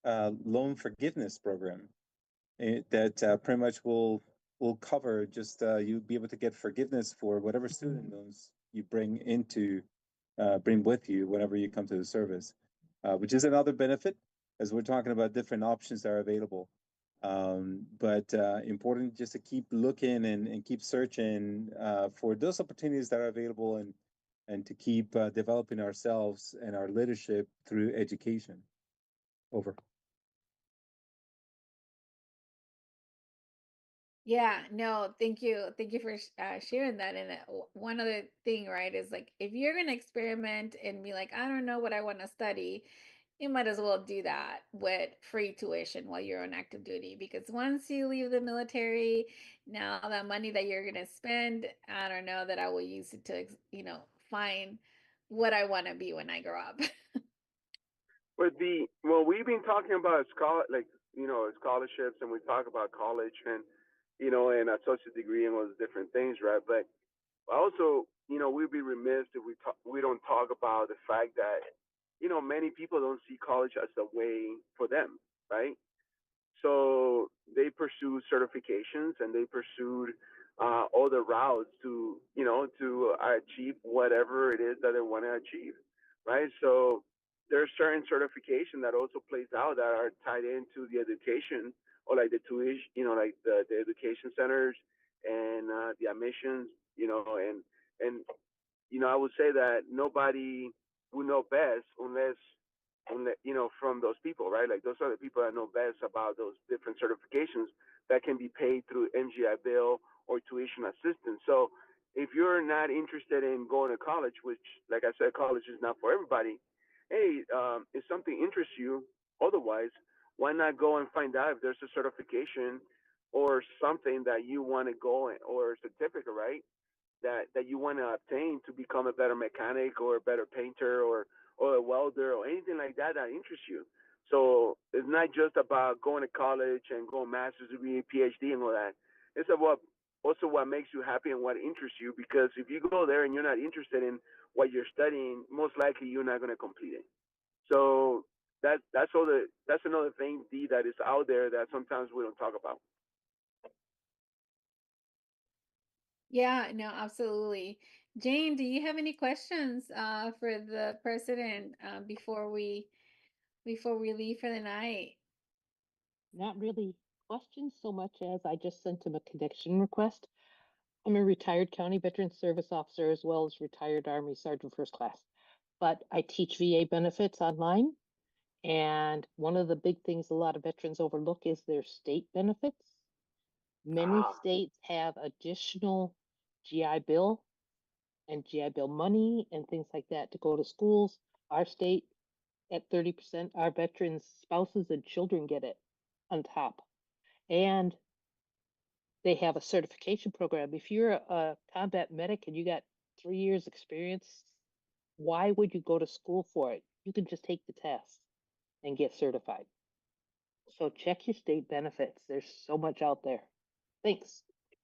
Loan Forgiveness Program, that pretty much will cover just you'll be able to get forgiveness for whatever student loans you bring with you whenever you come to the service, which is another benefit, as we're talking about different options that are available. But important just to keep looking and keep searching for those opportunities that are available, and to keep developing ourselves and our leadership through education. Over. yeah, no, thank you. Thank you for sharing that. And one other thing, right, is like if you're going to experiment and be like, I don't know what I want to study, you might as well do that with free tuition while you're on active duty. Because once you leave the military, now that money that you're going to spend, I don't know that I will use it to, find what I want to be when I grow up. But we've been talking about scholarships, and we talk about college and and associate degree and all those different things, right? But also, we'd be remiss if we don't talk about the fact that many people don't see college as a way for them, right? So they pursue certifications, and they pursued other routes to achieve whatever it is that they want to achieve, right? So there's certain certification that also plays out that are tied into the education, or like the tuition, like the education centers and the admissions, and I would say that nobody will know best unless from those people, right? Like those are the people that know best about those different certifications that can be paid through MGI Bill or tuition assistance. So if you're not interested in going to college, which, like I said, college is not for everybody, hey, if something interests you, otherwise, why not go and find out if there's a certification or something that you want to go in, or a certificate, right? That you want to obtain to become a better mechanic or a better painter or a welder or anything like that interests you. So it's not just about going to college and going master's degree, PhD, and all that. It's about also what makes you happy and what interests you. Because if you go there and you're not interested in what you're studying, most likely you're not going to complete it. So that's another thing, D, that is out there that sometimes we don't talk about. Yeah, no, absolutely. Jane, do you have any questions for the president before we leave for the night? Not really questions so much as I just sent him a connection request. I'm a retired county veteran service officer as well as retired Army Sergeant First Class. But I teach VA benefits online. And one of the big things a lot of veterans overlook is their state benefits. Many states have additional GI Bill and GI Bill money and things like that to go to schools. Our state, at 30%, our veterans' spouses and children get it on top. And they have a certification program. If you're a combat medic and you got 3 years experience, why would you go to school for it? You can just take the test and get certified. So check your state benefits. There's so much out there. Thanks.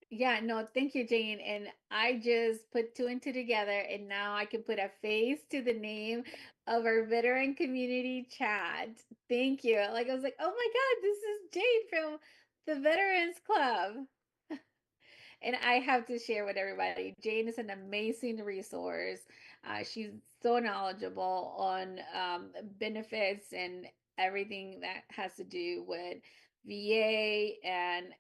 Yeah, no, thank you, Jane. And I just put two and two together, and now I can put a face to the name of our veteran community chat. Thank you. Like, I was like, oh my God, this is Jane from the Veterans Club. And I have to share with everybody, Jane is an amazing resource. She's so knowledgeable on benefits and everything that has to do with VA and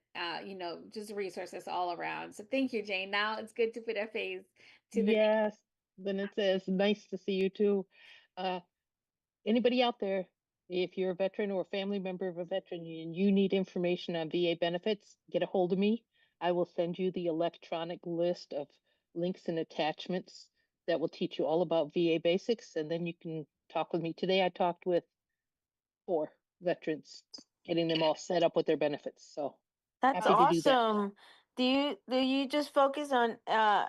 just resources all around. So thank you, Jane. Now it's good to put a face to the name. Yes, then it says nice to see you too. Anybody out there, if you're a veteran or a family member of a veteran and you need information on VA benefits, get a hold of me. I will send you the electronic list of links and attachments that will teach you all about VA basics, and then you can talk with me. Today I talked with 4 veterans, getting them all set up with their benefits. So That's happy to do that. awesome. Do you just focus on the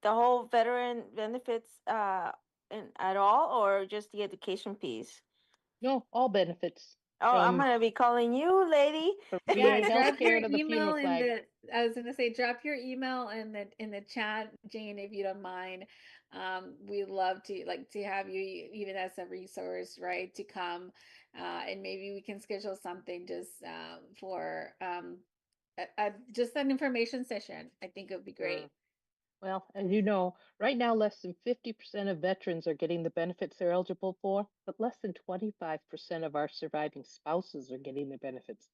whole veteran benefits at all, or just the education piece? No, all benefits. Oh, I'm From gonna be calling you, lady. Yeah, VA drop your healthcare to the email funeral in flag. I was gonna say drop your email in the chat, Jane, if you don't mind. We'd love to have you even as a resource, right? To come and maybe we can schedule something just for just an information session. I think it would be great. Well, as you know, right now less than 50% of veterans are getting the benefits they're eligible for, but less than 25% of our surviving spouses are getting the benefits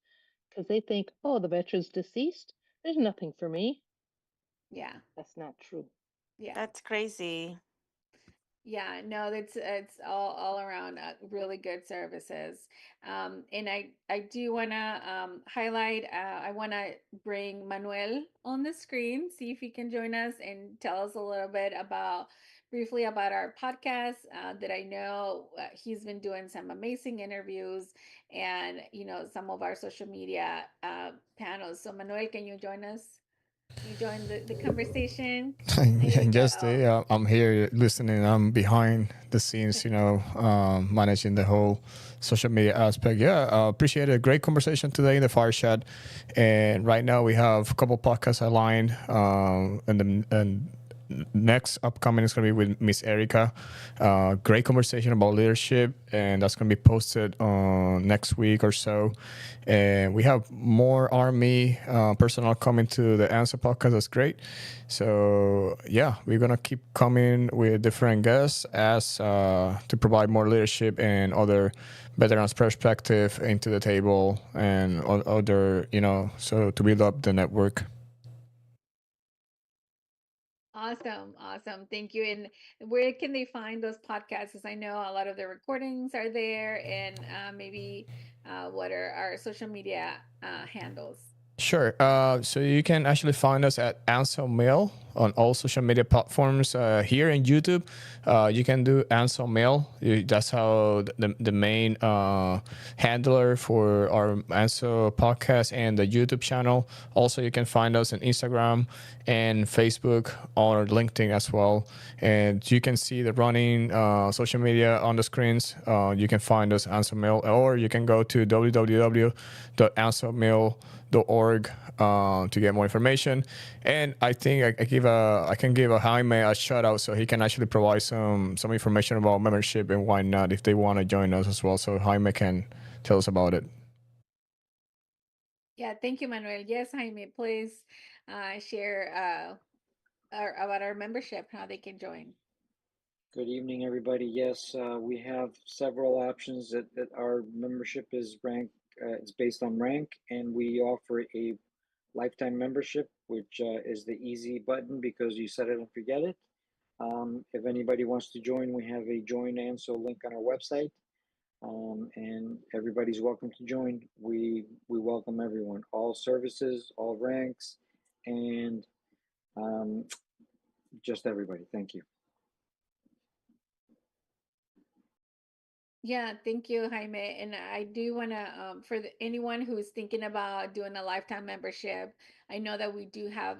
because they think, oh, the veteran's deceased. There's nothing for me. Yeah. That's not true. Yeah. That's crazy. Yeah, no, it's all around really good services. And I do want to highlight. I want to bring Manuel on the screen, see if he can join us and tell us a little bit briefly about our podcast. That I know he's been doing some amazing interviews and some of our social media panels. So Manuel, can you join us? You join the conversation. Just I'm here listening. I'm behind the scenes, managing the whole social media aspect. Yeah, appreciate a great conversation today in the Fireside. And right now we have a couple podcasts aligned. And next upcoming is going to be with Miss Erica. Great conversation about leadership, and that's going to be posted next week or so. And we have more Army personnel coming to the ANSO podcast. That's great. So yeah, we're going to keep coming with different guests to provide more leadership and other veterans' perspective into the table and other, so to build up the network. Awesome. Thank you. And where can they find those podcasts? Because I know a lot of the recordings are there, and maybe what are our social media handles? Sure. So you can actually find us at ANSO Mail on all social media platforms. Here in YouTube, you can do ANSO Mail. That's how the main handler for our ANSO podcast and the YouTube channel. Also, you can find us on Instagram and Facebook or LinkedIn as well. And you can see the running social media on the screens. You can find us ANSO Mail, or you can go to www.ansomail.org org to get more information. And I think I can give a Jaime a shout out so he can actually provide some information about membership and why not if they want to join us as well. So Jaime can tell us about it. Yeah, thank you, Manuel. Yes, Jaime, please share about our membership, how they can join. Good evening, everybody. Yes, we have several options that our membership is ranked. It's based on rank, and we offer a lifetime membership, which is the easy button because you set it and forget it. If anybody wants to join, we have a join ANSO link on our website, and everybody's welcome to join. We welcome everyone, all services, all ranks, and just everybody. Thank you. Yeah, thank you, Jaime. And I do want to, for anyone who's thinking about doing a lifetime membership, I know that we do have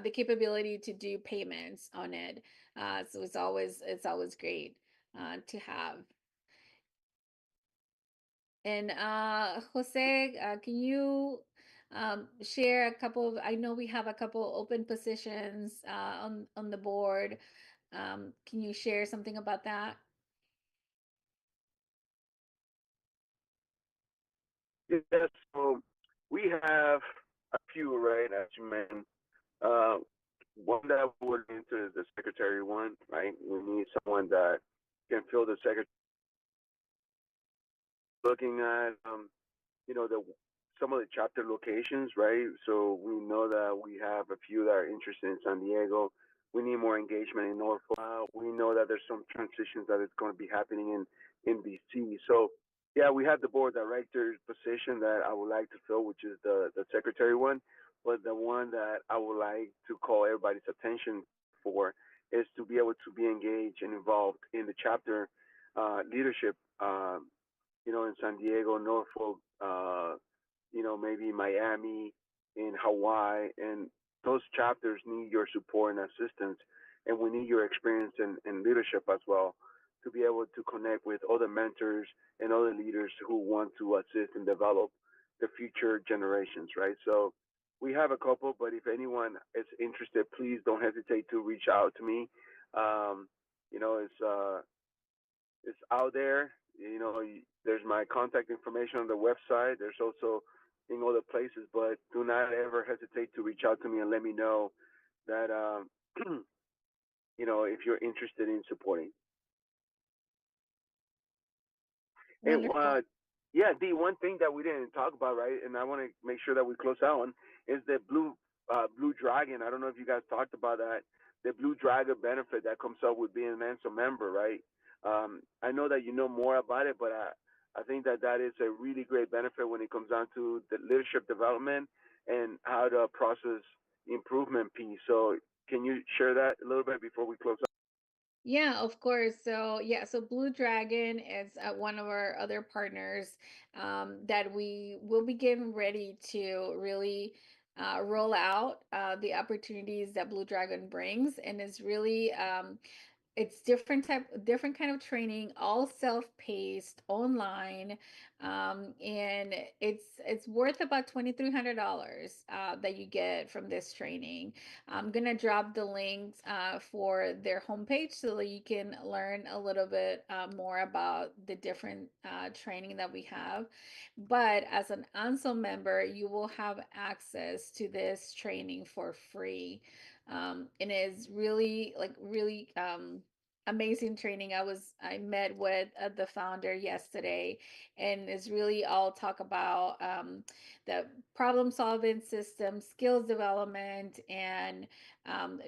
the capability to do payments on it. So it's always great to have. And Jose, can you share a couple of? I know we have a couple open positions on the board. Can you share something about that? Yes, so we have a few, right, as you mentioned. Uh, One that would enter the secretary one, right? We need someone that can fill the secretary. Looking at, the some of the chapter locations, right? So we know that we have a few that are interested in San Diego. We need more engagement in Norfolk. We know that there's some transitions that is going to be happening in BC. So yeah, we have the board director position that I would like to fill, which is the secretary one. But the one that I would like to call everybody's attention for is to be able to be engaged and involved in the chapter leadership. In San Diego, Norfolk, maybe Miami, in Hawaii, and those chapters need your support and assistance, and we need your experience and leadership as well to be able to connect with other mentors and other leaders who want to assist and develop the future generations, right? So we have a couple, but if anyone is interested, please don't hesitate to reach out to me. Um, it's out there. There's my contact information on the website. There's also in other places, but do not ever hesitate to reach out to me and let me know that if you're interested in supporting. And Wonderful. yeah, the one thing that we didn't talk about, right, and I want to make sure that we close out on is the Blue Dragon. I don't know if you guys talked about that. The Blue Dragon benefit that comes up with being an ANSO member, right? I know that you know more about it, but I think that is a really great benefit when it comes down to the leadership development and how to process improvement piece. So can you share that a little bit before we close out? Yeah, of course. So yeah, so Blue Dragon is one of our other partners that we will be getting ready to really roll out the opportunities that Blue Dragon brings, and it's really it's different kind of training, all self-paced online, and it's worth about $2,300 that you get from this training. I'm gonna drop the links for their homepage so that you can learn a little bit more about the different training that we have. But as an ANSO member, you will have access to this training for free. And it's really amazing training. I met with the founder yesterday, and it's really all talk about the problem solving system, skills development, and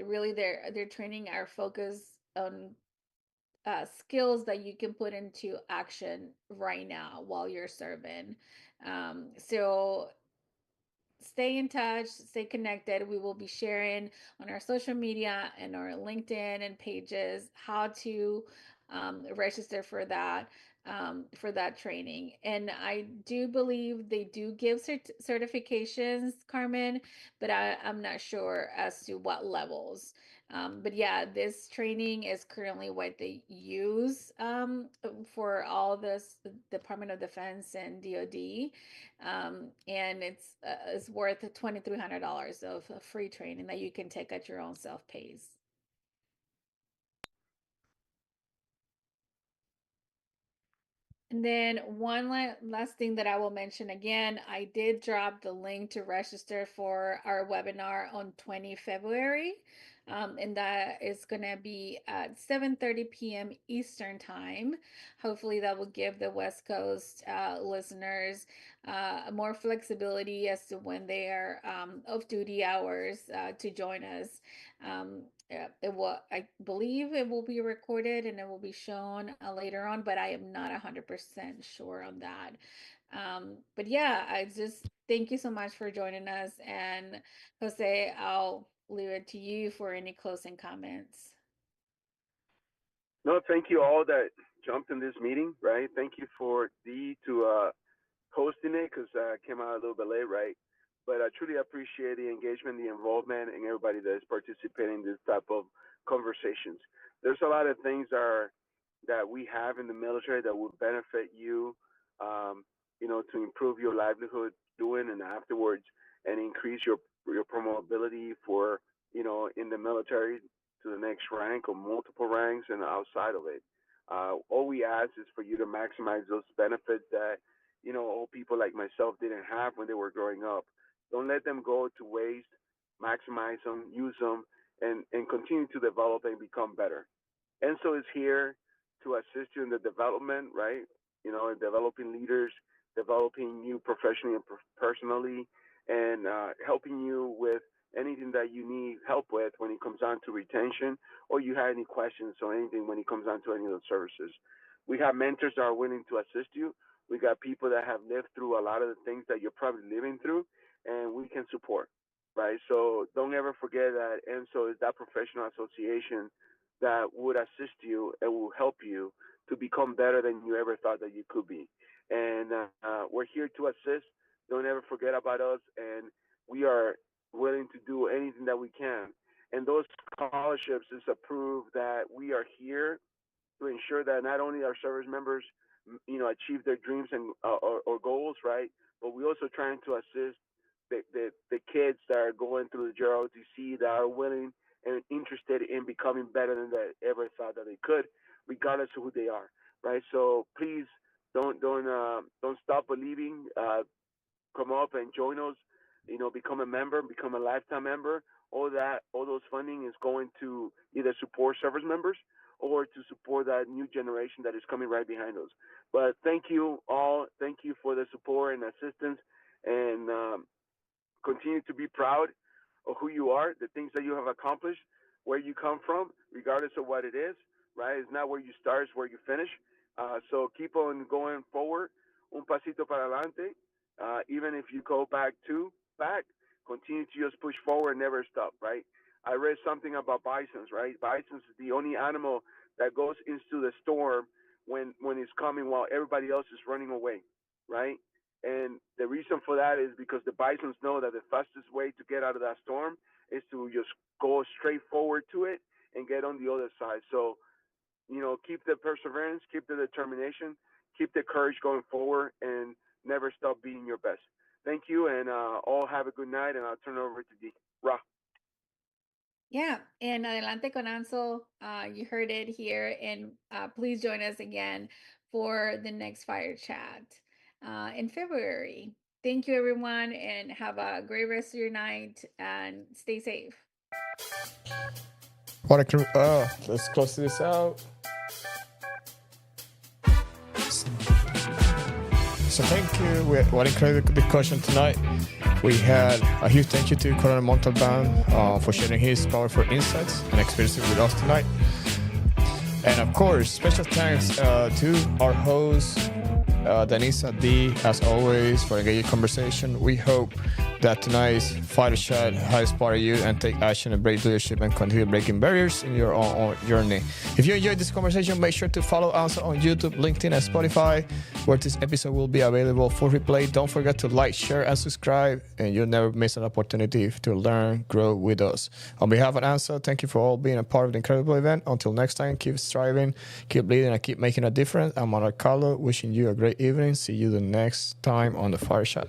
really their training are focused on skills that you can put into action right now while you're serving. So stay in touch, stay connected. We will be sharing on our social media and our LinkedIn and pages how to register for that training. And I do believe they do give certifications, Carmen, but I'm not sure as to what levels. But yeah, this training is currently what they use for all this Department of Defense and DoD, and it's worth $2,300 of free training that you can take at your own self-pace. And then one last thing that I will mention again, I did drop the link to register for our webinar on 20 February. And that is going to be at 7:30 p.m. Eastern time. Hopefully that will give the West Coast listeners more flexibility as to when they are off-duty hours to join us. I believe it will be recorded and it will be shown later on, but I am not 100% sure on that. But yeah, I just thank you so much for joining us. And Jose, I'll leave it to you for any closing comments. No, thank you all that jumped in this meeting, right? Thank you for hosting it, because I came out a little bit late, right? But I truly appreciate the engagement, the involvement, and everybody that is participating in this type of conversations. There's a lot of things that we have in the military that would benefit you, to improve your livelihood doing and afterwards, and increase your promotability for, in the military to the next rank or multiple ranks and outside of it. All we ask is for you to maximize those benefits that, old people like myself didn't have when they were growing up. Don't let them go to waste. Maximize them, use them, and continue to develop and become better. ANSO is here to assist you in the development, right? Developing leaders, developing you professionally and personally, and helping you with anything that you need help with when it comes down to retention, or you have any questions or anything when it comes down to any of those services. We have mentors that are willing to assist you. We got people that have lived through a lot of the things that you're probably living through, and we can support, right? So don't ever forget that ANSO is that professional association that would assist you and will help you to become better than you ever thought that you could be. And we're here to assist. Don't ever forget about us, and we are willing to do anything that we can. And those scholarships is a proof that we are here to ensure that not only our service members, achieve their dreams and or goals, right? But we also trying to assist the kids that are going through the JROTC that are willing and interested in becoming better than they ever thought that they could, regardless of who they are, right? So please don't stop believing. Come up and join us. Become a member, become a lifetime member. All those funding is going to either support service members or to support that new generation that is coming right behind us. But thank you all. Thank you for the support and assistance, and continue to be proud of who you are, the things that you have accomplished, where you come from, regardless of what it is, right? It's not where you start, it's where you finish. So keep on going forward, un pasito para adelante. Even if you go back, continue to just push forward, never stop, right? I read something about bisons, right? Bisons is the only animal that goes into the storm when it's coming while everybody else is running away, right? And the reason for that is because the bisons know that the fastest way to get out of that storm is to just go straight forward to it and get on the other side. So, keep the perseverance, keep the determination, keep the courage going forward, and never stop being your best. Thank you, and all have a good night, and I'll turn it over to Dee. Ra. Yeah, and Adelante con ANSO, you heard it here, and please join us again for the next Fire Chat in February. Thank you, everyone, and have a great rest of your night, and stay safe. Let's close this out. So thank you. What incredible discussion tonight. We had a huge thank you to Colonel Montalvan for sharing his powerful insights and experiences with us tonight. And of course, special thanks to our host, Denisa D, as always, for engaging conversation. We hope that tonight's Fireside has inspired you and take action and break leadership and continue breaking barriers in your own journey. If you enjoyed this conversation, make sure to follow us on YouTube, LinkedIn, and Spotify, where this episode will be available for replay. Don't forget to like, share, and subscribe, and you'll never miss an opportunity to learn, grow with us. On behalf of ANSO, thank you for all being a part of the incredible event. Until next time, keep striving, keep leading, and keep making a difference. I'm Manuel Carlo, wishing you a great evening. See you the next time on the Fireside.